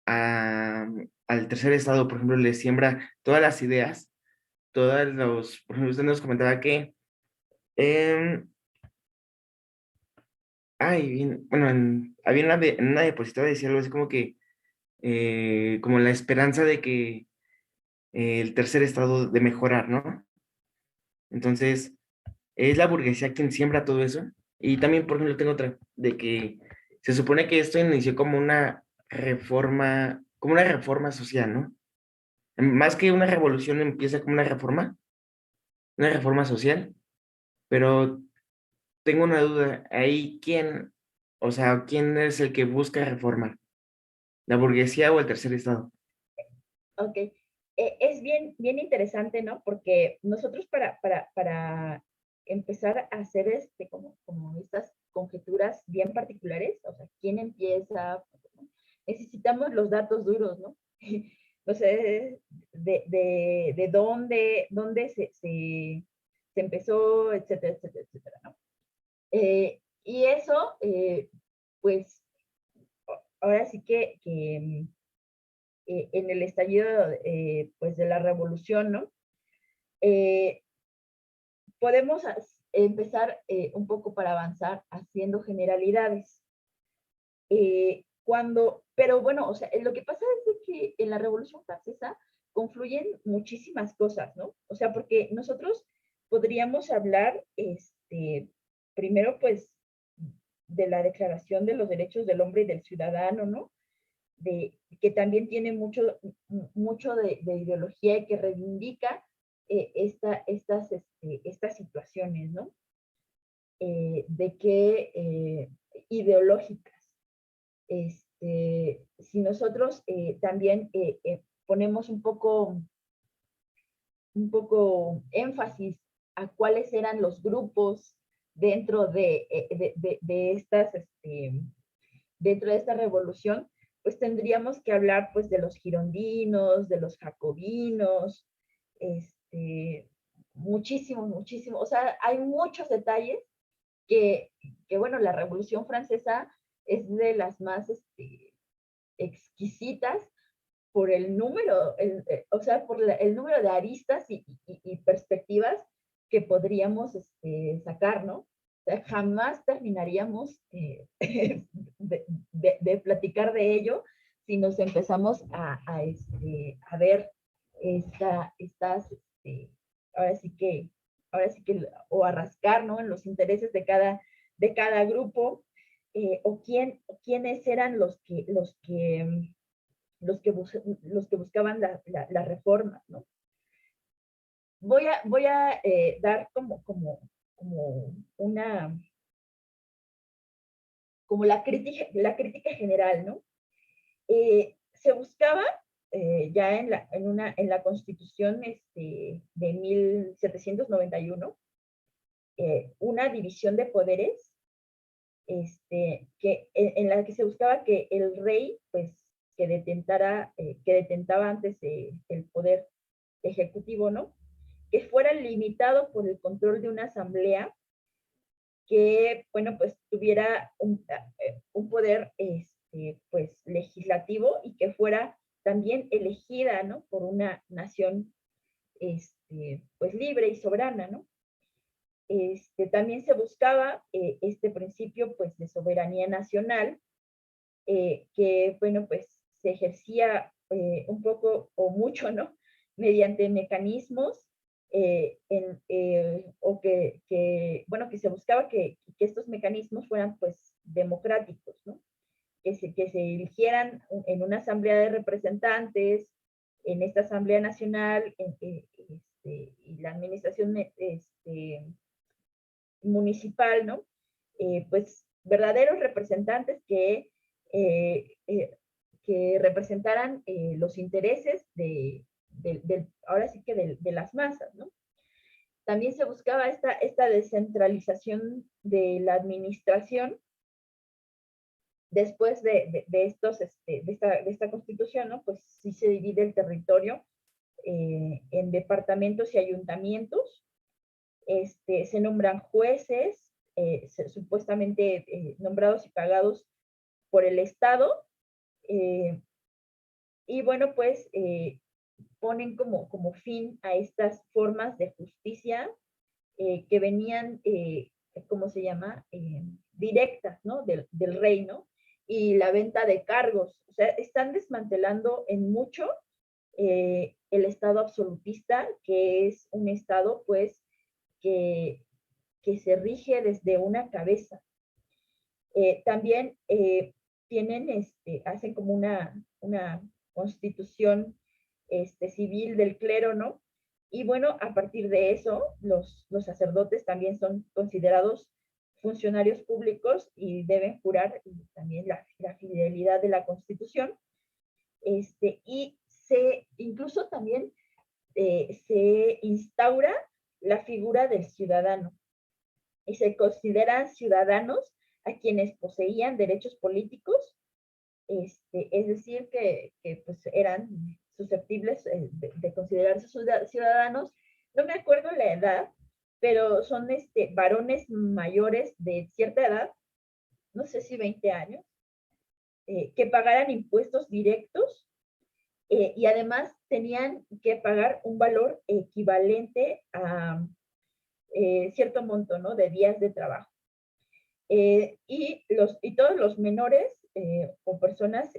al tercer estado, por ejemplo, le siembra todas las ideas, por ejemplo, usted nos comentaba que em, bien, bueno, había en una diapositiva decía algo así como que, como la esperanza de que el tercer estado de mejorar, ¿no? Entonces, es la burguesía quien siembra todo eso. Y también, por ejemplo, tengo otra, de que se supone que esto inició como una reforma social, ¿no? Más que una revolución empieza como una reforma social, pero tengo una duda, ahí quién, o sea, ¿quién es el que busca reformar? ¿La burguesía o el tercer estado? Ok. Es bien, bien interesante, ¿no? Porque nosotros para empezar a hacer como estas conjeturas bien particulares, o sea, ¿quién empieza? Necesitamos los datos duros, ¿no? No sé, de dónde se empezó, etcétera, etcétera, etcétera, ¿no? Y eso, pues, ahora sí que en el estallido pues de la revolución, ¿no? Eh, podemos empezar un poco para avanzar haciendo generalidades. Pero bueno, o sea, lo que pasa es de que en la Revolución Francesa confluyen muchísimas cosas, ¿no? O sea, porque nosotros podríamos hablar, primero, pues, de la Declaración de los Derechos del Hombre y del Ciudadano, ¿no? Que también tiene mucho de ideología y que reivindica estas situaciones, ¿no? De que ideológicas. Si nosotros también ponemos un poco énfasis a cuáles eran los grupos dentro de estas, dentro de esta revolución, pues tendríamos que hablar pues de los girondinos, de los jacobinos, muchísimo, muchísimo. O sea, hay muchos detalles que, bueno, la Revolución Francesa es de las más exquisitas por el número, o sea, por el número de aristas y perspectivas que podríamos sacar, ¿no? O sea, jamás terminaríamos de platicar de ello si nos empezamos a ver estas, ahora sí que, o a rascar, ¿no? En los intereses de cada grupo, o quiénes eran los que buscaban la reforma, ¿no? Voy a dar como una, como la crítica general, ¿no? Se buscaba ya en la Constitución de 1791 una división de poderes en la que se buscaba que el rey, pues, que detentaba antes el poder ejecutivo, ¿no? Que fuera limitado por el control de una asamblea que, bueno, pues tuviera un poder, pues, legislativo y que fuera también elegida, ¿no? Por una nación, pues, libre y soberana, ¿no? También se buscaba este principio, pues, de soberanía nacional, que, bueno, pues, se ejercía un poco o mucho, ¿no? Mediante mecanismos o bueno, que se buscaba que estos mecanismos fueran, pues, democráticos, ¿no? Que se eligieran en una asamblea de representantes, en esta asamblea nacional, y la administración municipal, ¿no? Pues verdaderos representantes que representaran los intereses ahora sí que de las masas, ¿no? También se buscaba esta descentralización de la administración después de esta constitución, ¿no? Pues sí se divide el territorio en departamentos y ayuntamientos. Se nombran jueces, supuestamente nombrados y pagados por el Estado, y bueno, pues ponen como fin a estas formas de justicia que venían, ¿cómo se llama? Directas, ¿no? Del reino y la venta de cargos. O sea, están desmantelando en mucho el Estado absolutista, que es un Estado, pues, que, que se rige desde una cabeza. También hacen como una constitución civil del clero, ¿no? Y bueno, a partir de eso, los sacerdotes también son considerados funcionarios públicos y deben jurar también la fidelidad de la Constitución. Y incluso también se instaura la figura del ciudadano y se consideran ciudadanos a quienes poseían derechos políticos, es decir, que pues eran susceptibles de considerarse ciudadanos. No me acuerdo la edad, pero son varones mayores de cierta edad, no sé si 20 años, que pagaran impuestos directos y además tenían que pagar un valor equivalente a cierto monto, ¿no? De días de trabajo. Y todos los menores o personas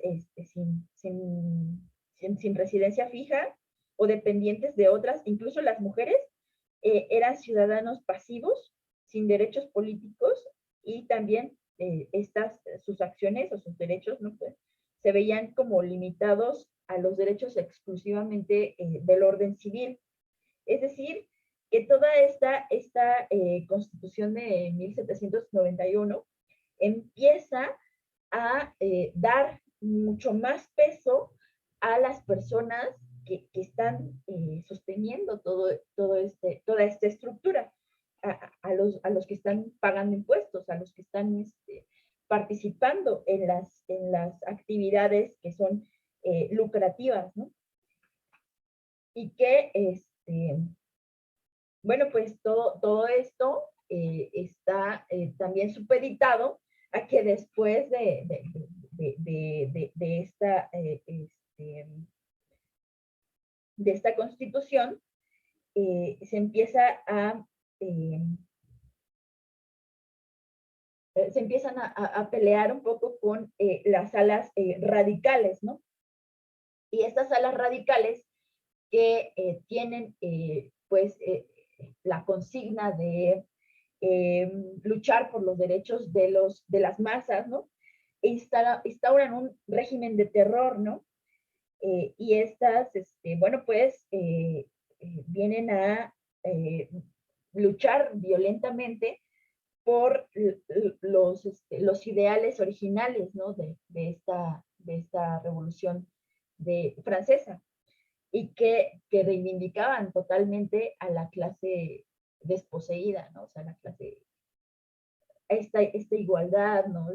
sin residencia fija o dependientes de otras, incluso las mujeres, eran ciudadanos pasivos, sin derechos políticos, y también sus acciones o sus derechos, ¿no? Pues, se veían como limitados a los derechos exclusivamente del orden civil. Es decir, que toda esta Constitución de 1791 empieza a dar mucho más peso a las personas que están sosteniendo toda esta estructura, a los que están pagando impuestos, a los que están participando en las actividades que son lucrativas, ¿no? Y que, bueno, pues todo esto está también supeditado a que después de esta Constitución se empiezan a pelear un poco con las alas radicales, ¿no? Y estas alas radicales que tienen, pues, la consigna de luchar por los derechos de las masas, ¿no? Instauran un régimen de terror, ¿no? Y estas, bueno, pues, vienen a luchar violentamente por los ideales originales, ¿no? de esta revolución francesa, y que reivindicaban totalmente a la clase desposeída, ¿no? O sea, la clase, esta igualdad, ¿no?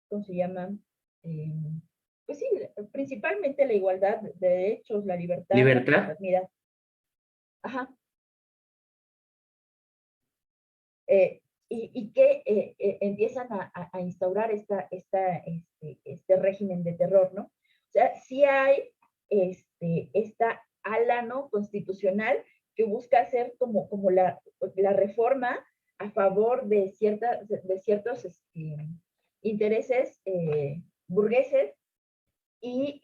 ¿Cómo se llama? Pues sí, principalmente la igualdad de derechos, la libertad, ¿Libertad? la fraternidad. Ajá. Y que empiezan a instaurar este régimen de terror, ¿no? O sea, sí hay esta ala, ¿no? Constitucional que busca hacer como la reforma a favor de ciertos intereses burgueses, y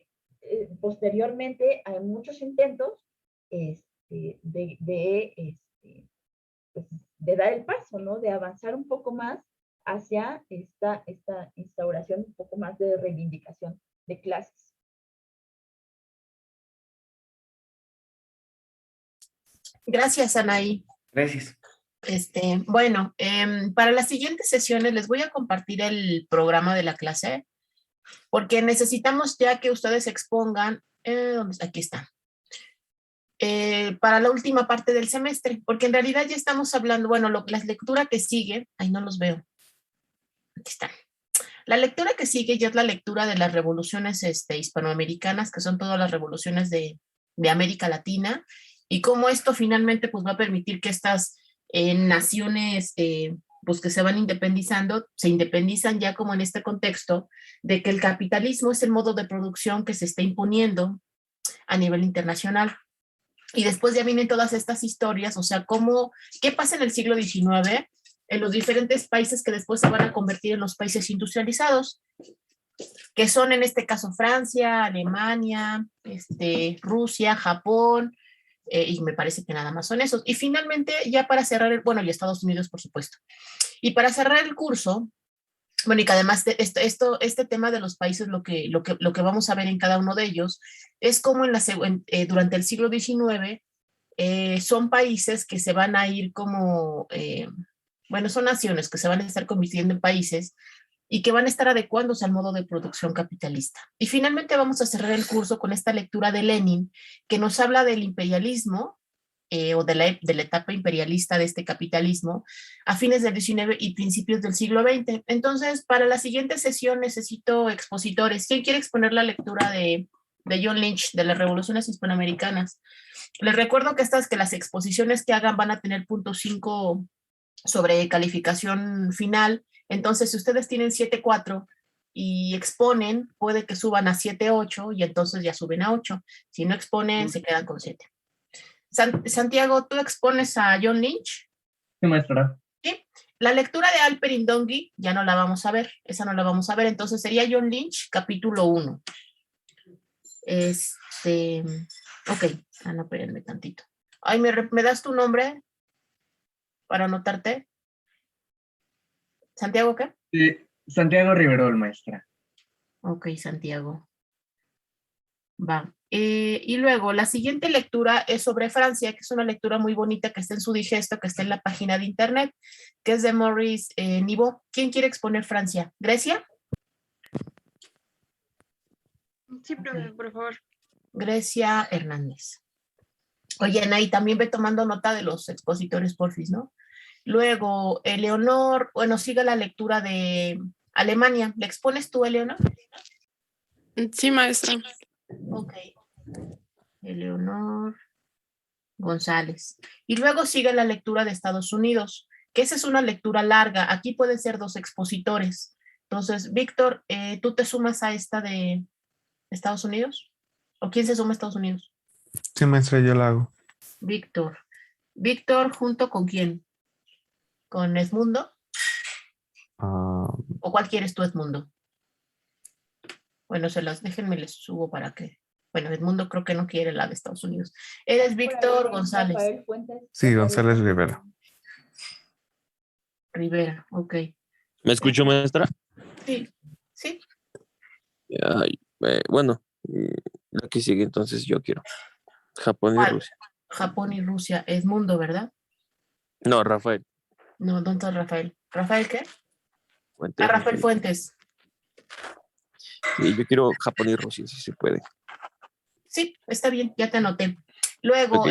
posteriormente hay muchos intentos pues, de dar el paso, ¿no? De avanzar un poco más hacia esta instauración un poco más de reivindicación de clases. Gracias, Anaí. Gracias. Bueno, para las siguientes sesiones les voy a compartir el programa de la clase, porque necesitamos ya que ustedes expongan, aquí está, para la última parte del semestre, porque en realidad ya estamos hablando, bueno, la lectura que sigue, ay, no los veo, aquí está. La lectura que sigue ya es la lectura de las revoluciones hispanoamericanas, que son todas las revoluciones de América Latina, y cómo esto finalmente pues va a permitir que estas naciones pues que se van independizando, se independizan ya como en este contexto de que el capitalismo es el modo de producción que se está imponiendo a nivel internacional. Y después ya vienen todas estas historias, o sea, qué pasa en el siglo XIX en los diferentes países que después se van a convertir en los países industrializados, que son en este caso Francia, Alemania, Rusia, Japón, y me parece que nada más son esos. Y finalmente, ya para cerrar, bueno, y Estados Unidos, por supuesto. Y para cerrar el curso, Bueno, y que además este tema de los países, lo que vamos a ver en cada uno de ellos, es como durante el siglo XIX son países que se van a ir como, bueno, son naciones que se van a estar convirtiendo en países y que van a estar adecuándose al modo de producción capitalista. Y finalmente vamos a cerrar el curso con esta lectura de Lenin, que nos habla del imperialismo o de la etapa imperialista de este capitalismo a fines del XIX y principios del siglo XX. Entonces, para la siguiente sesión necesito expositores. ¿Quién quiere exponer la lectura de John Lynch, de las revoluciones hispanoamericanas? Les recuerdo que las exposiciones que hagan van a tener .5 sobre calificación final. Entonces, si ustedes tienen 7.4 y exponen, puede que suban a 7.8 y entonces ya suben a 8. Si no exponen, se quedan con 7. Santiago, ¿tú expones a John Lynch? Sí, maestra. Sí. La lectura de Alperin Dongi ya no la vamos a ver, esa no la vamos a ver, entonces sería John Lynch, capítulo 1. Ok, no, espérenme tantito. Ay, ¿me das tu nombre para anotarte? ¿Santiago qué? Sí, Santiago Riverol, maestra. Ok, Santiago. Va. Y luego, la siguiente lectura es sobre Francia, que es una lectura muy bonita que está en su digesto, que está en la página de internet, que es de Maurice Niveau. ¿Quién quiere exponer Francia? ¿Grecia? Sí, profe, por favor. Grecia Hernández. Oye, Anaí, también ve tomando nota de los expositores, porfis, ¿no? Luego, Eleonor, bueno, sigue la lectura de Alemania. ¿Le expones tú, Eleonor? Sí, maestra. Ok. Eleonor González. Y luego sigue la lectura de Estados Unidos, que esa es una lectura larga. Aquí pueden ser 2 expositores. Entonces, Víctor, ¿tú te sumas a esta de Estados Unidos? ¿O quién se suma a Estados Unidos? Sí, maestra, yo la hago. Víctor. Víctor, ¿junto con quién? ¿Con Edmundo? Ah, ¿O cuál quieres tú, Edmundo? Bueno, déjenme les subo para que. Bueno, Edmundo creo que no quiere la de Estados Unidos. Eres Víctor González. Rafael Fuentes. sí, González Rivera. Rivera, ok. ¿Me escuchó, maestra? Sí, sí. Ay, bueno, la que sigue entonces yo quiero. Japón y ¿Cuál? Rusia. Japón y Rusia. Edmundo, ¿verdad? No, Rafael. No, ¿dónde está Rafael? ¿Rafael qué? Fuentes, Rafael Fuentes. Sí, yo quiero Japón y Rusia, si se puede. Sí, está bien, ya te anoté. Luego, Ok.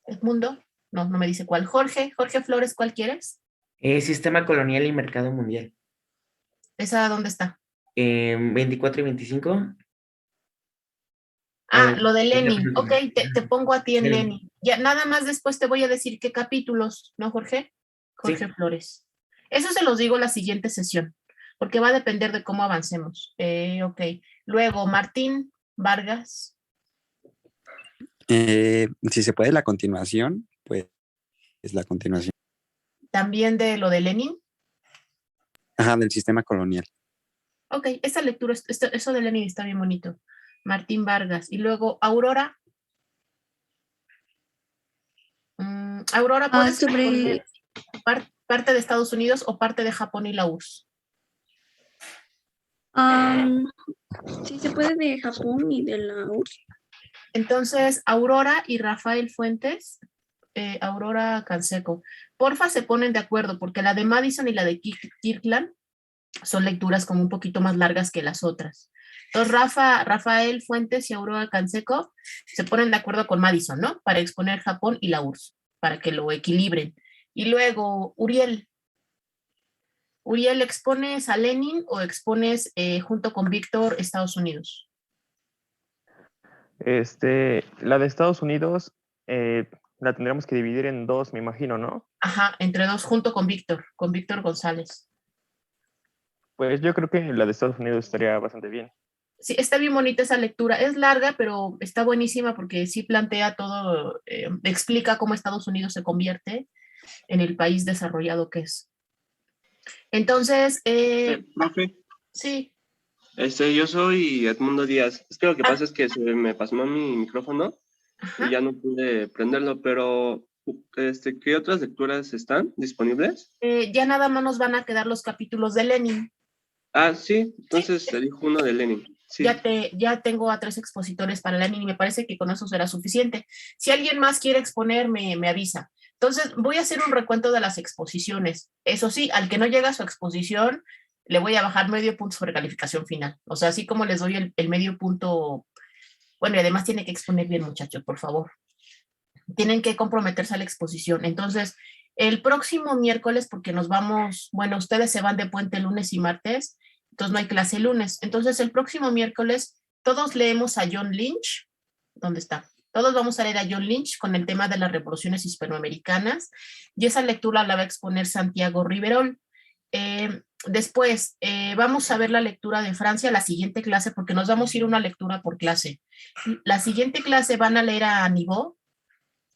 Edmundo, no me dice cuál. Jorge Flores, ¿cuál quieres? Sistema colonial y mercado mundial. ¿Esa dónde está? 24 y 25. Lo de Lenin. Ok, te pongo a ti en Lenin. Ya, nada más después te voy a decir qué capítulos, ¿no, Jorge? Jorge Sí. Flores. Eso se los digo la siguiente sesión, porque va a depender de cómo avancemos. Ok. Luego, Martín Vargas. Si se puede la continuación, pues es la continuación. También de lo de Lenin. Ajá, del sistema colonial. Ok, esa lectura, eso de Lenin está bien bonito. Martín Vargas. Y luego, Aurora. Aurora, ¿puedes sobre... poner parte de Estados Unidos o parte de Japón y la URSS? Sí, se puede de Japón y de la URSS. Entonces, Aurora y Rafael Fuentes, Aurora Canseco, porfa se ponen de acuerdo, porque la de Madison y la de Kirkland son lecturas como un poquito más largas que las otras. Entonces, Rafael Fuentes y Aurora Canseco se ponen de acuerdo con Madison, ¿no? Para exponer Japón y la URSS, para que lo equilibren. Y luego, Uriel, ¿expones a Lenin o expones junto con Víctor Estados Unidos? La de Estados Unidos la tendremos que dividir en 2, me imagino, ¿no? Ajá, entre 2 junto con Víctor González. Pues yo creo que la de Estados Unidos estaría bastante bien. Sí, está bien bonita esa lectura. Es larga, pero está buenísima porque sí plantea todo, explica cómo Estados Unidos se convierte en el país desarrollado que es. Entonces, Profe, sí. yo soy Edmundo Díaz. Es que lo que pasa es que se me pasó mi micrófono Ajá. y ya no pude prenderlo, pero ¿qué otras lecturas están disponibles? Ya nada más nos van a quedar los capítulos de Lenin. Ah, sí, entonces elijo uno de Lenin. Sí. Ya tengo a 3 expositores para Lenin y me parece que con eso será suficiente. Si alguien más quiere exponer, me avisa. Entonces, voy a hacer un recuento de las exposiciones. Eso sí, al que no llega a su exposición, le voy a bajar medio punto sobre calificación final. O sea, así como les doy el medio punto. Bueno, y además tiene que exponer bien, muchachos, por favor. Tienen que comprometerse a la exposición. Entonces, el próximo miércoles, porque nos vamos, bueno, ustedes se van de puente lunes y martes, entonces no hay clase lunes. Entonces, el próximo miércoles, todos leemos a John Lynch. ¿Dónde está? Todos vamos a leer a John Lynch con el tema de las revoluciones hispanoamericanas, y esa lectura la va a exponer Santiago Riverol. Después, vamos a ver la lectura de Francia, la siguiente clase, porque nos vamos a ir una lectura por clase. La siguiente clase van a leer a Nibó,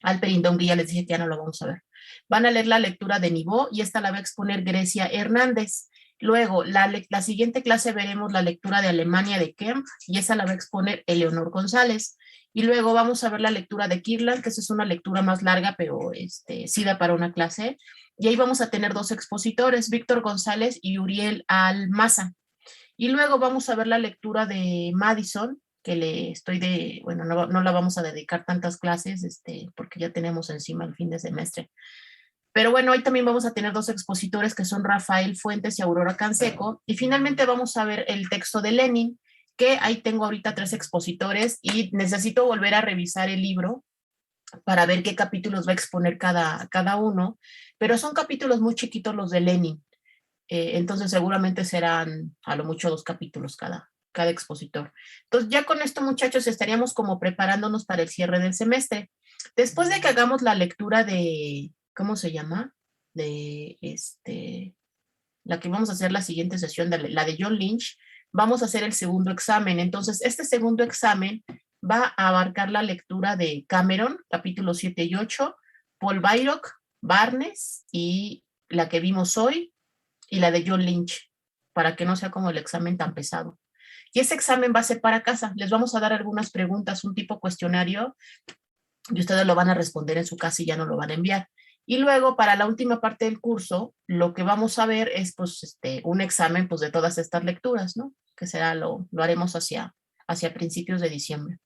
Alperín Don, ya les dije que ya no lo vamos a ver. Van a leer la lectura de Nibó y esta la va a exponer Grecia Hernández. Luego, la siguiente clase veremos la lectura de Alemania de Kempf y esa la va a exponer Eleonor González. Y luego vamos a ver la lectura de Kirland, que esa es una lectura más larga, pero sí da para una clase. Y ahí vamos a tener 2 expositores, Víctor González y Uriel Almaza. Y luego vamos a ver la lectura de Madison, que bueno, no la vamos a dedicar tantas clases, porque ya tenemos encima el fin de semestre. Pero bueno, hoy también vamos a tener 2 expositores que son Rafael Fuentes y Aurora Canseco. Y finalmente vamos a ver el texto de Lenin, que ahí tengo ahorita 3 expositores y necesito volver a revisar el libro para ver qué capítulos va a exponer cada uno, pero son capítulos muy chiquitos los de Lenin. Entonces seguramente serán a lo mucho 2 capítulos cada expositor. Entonces ya con esto, muchachos, estaríamos como preparándonos para el cierre del semestre. Después de que hagamos la lectura de, ¿cómo se llama? De la que vamos a hacer la siguiente sesión, la de John Lynch, vamos a hacer el segundo examen. Entonces, este segundo examen va a abarcar la lectura de Cameron, capítulos 7 y 8, Paul Bayrock, Barnes y la que vimos hoy, y la de John Lynch, para que no sea como el examen tan pesado. Y ese examen va a ser para casa. Les vamos a dar algunas preguntas, un tipo cuestionario, y ustedes lo van a responder en su casa y ya no lo van a enviar. Y luego, para la última parte del curso, lo que vamos a ver es pues, un examen pues, de todas estas lecturas, ¿no? Que será lo haremos hacia principios de diciembre.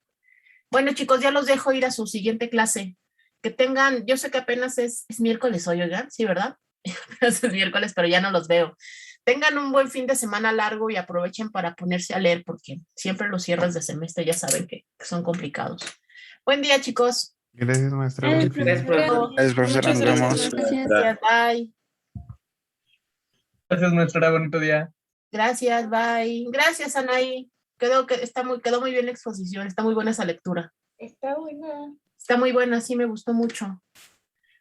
Bueno, chicos, ya los dejo ir a su siguiente clase. Que tengan, yo sé que apenas es miércoles hoy, oigan, ¿sí, verdad? Es miércoles, pero ya no los veo. Tengan un buen fin de semana largo y aprovechen para ponerse a leer, porque siempre los cierres de semestre ya saben que son complicados. Buen día, chicos. Gracias, maestra. Gracias, Buen fin de profesora. semana. Gracias, profesora. Nos Muchas vemos. Gracias. Gracias, bye. Gracias, maestra. Bonito día. Gracias, bye. Gracias, Anaí. Quedó muy bien la exposición, está muy buena esa lectura. Está buena. Está muy buena, sí, me gustó mucho.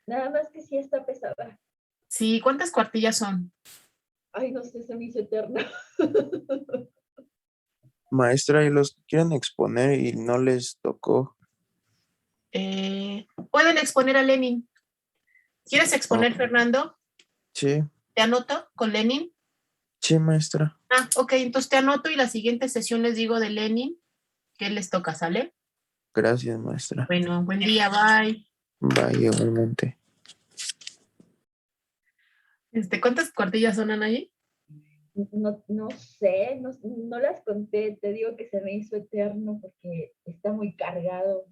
Nada más que sí está pesada. Sí, ¿cuántas cuartillas son? Ay, no sé, se me hizo eterno. Maestra, y los que quieren exponer y no les tocó. Pueden exponer a Lenin. ¿Quieres exponer, Fernando? Sí, ¿Te anoto con Lenin? sí, maestra. Ah, ok, entonces te anoto y la siguiente sesión les digo de Lenin. ¿Qué les toca, sale? Gracias, maestra. Bueno, buen día, bye. Bye, igualmente. ¿Cuántas cuartillas son, Anaí? No sé, no las conté. Te digo que se me hizo eterno porque está muy cargado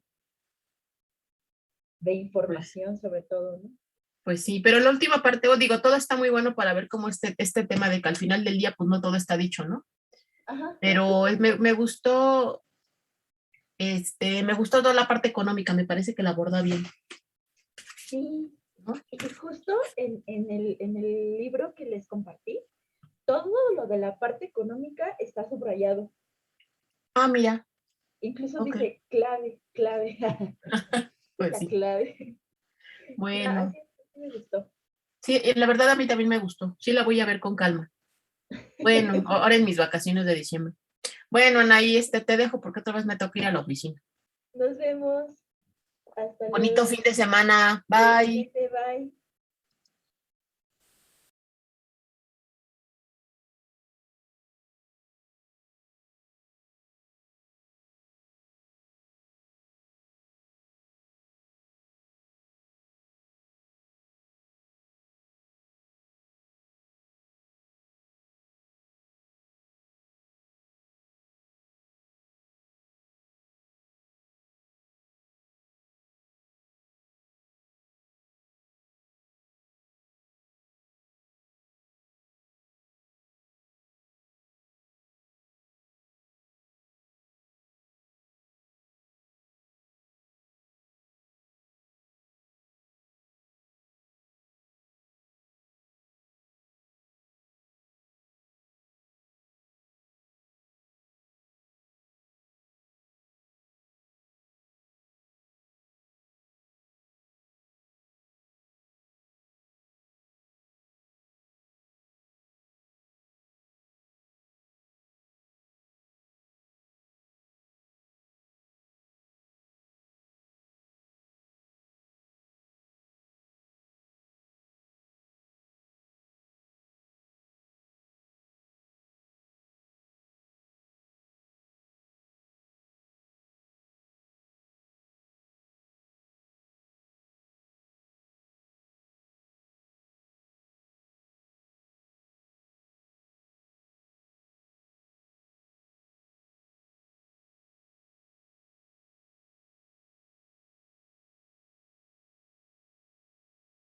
de información, sobre todo, ¿no? Pues sí, pero la última parte, todo está muy bueno para ver cómo este tema de que al final del día, pues no todo está dicho, ¿no? Ajá. Pero me gustó, me gustó toda la parte económica, me parece que la aborda bien. Sí, ¿no? y justo en el libro que les compartí, todo lo de la parte económica está subrayado. Ah, mira. Incluso Ok. dice clave. Pues La sí. clave. Bueno. Así me gustó. Sí, la verdad a mí también me gustó. Sí, la voy a ver con calma. Bueno, ahora en mis vacaciones de diciembre. Bueno, Anaí, te dejo porque otra vez me toca ir a la oficina. Nos vemos. Hasta Bonito luego. fin de semana. Bye. Bye.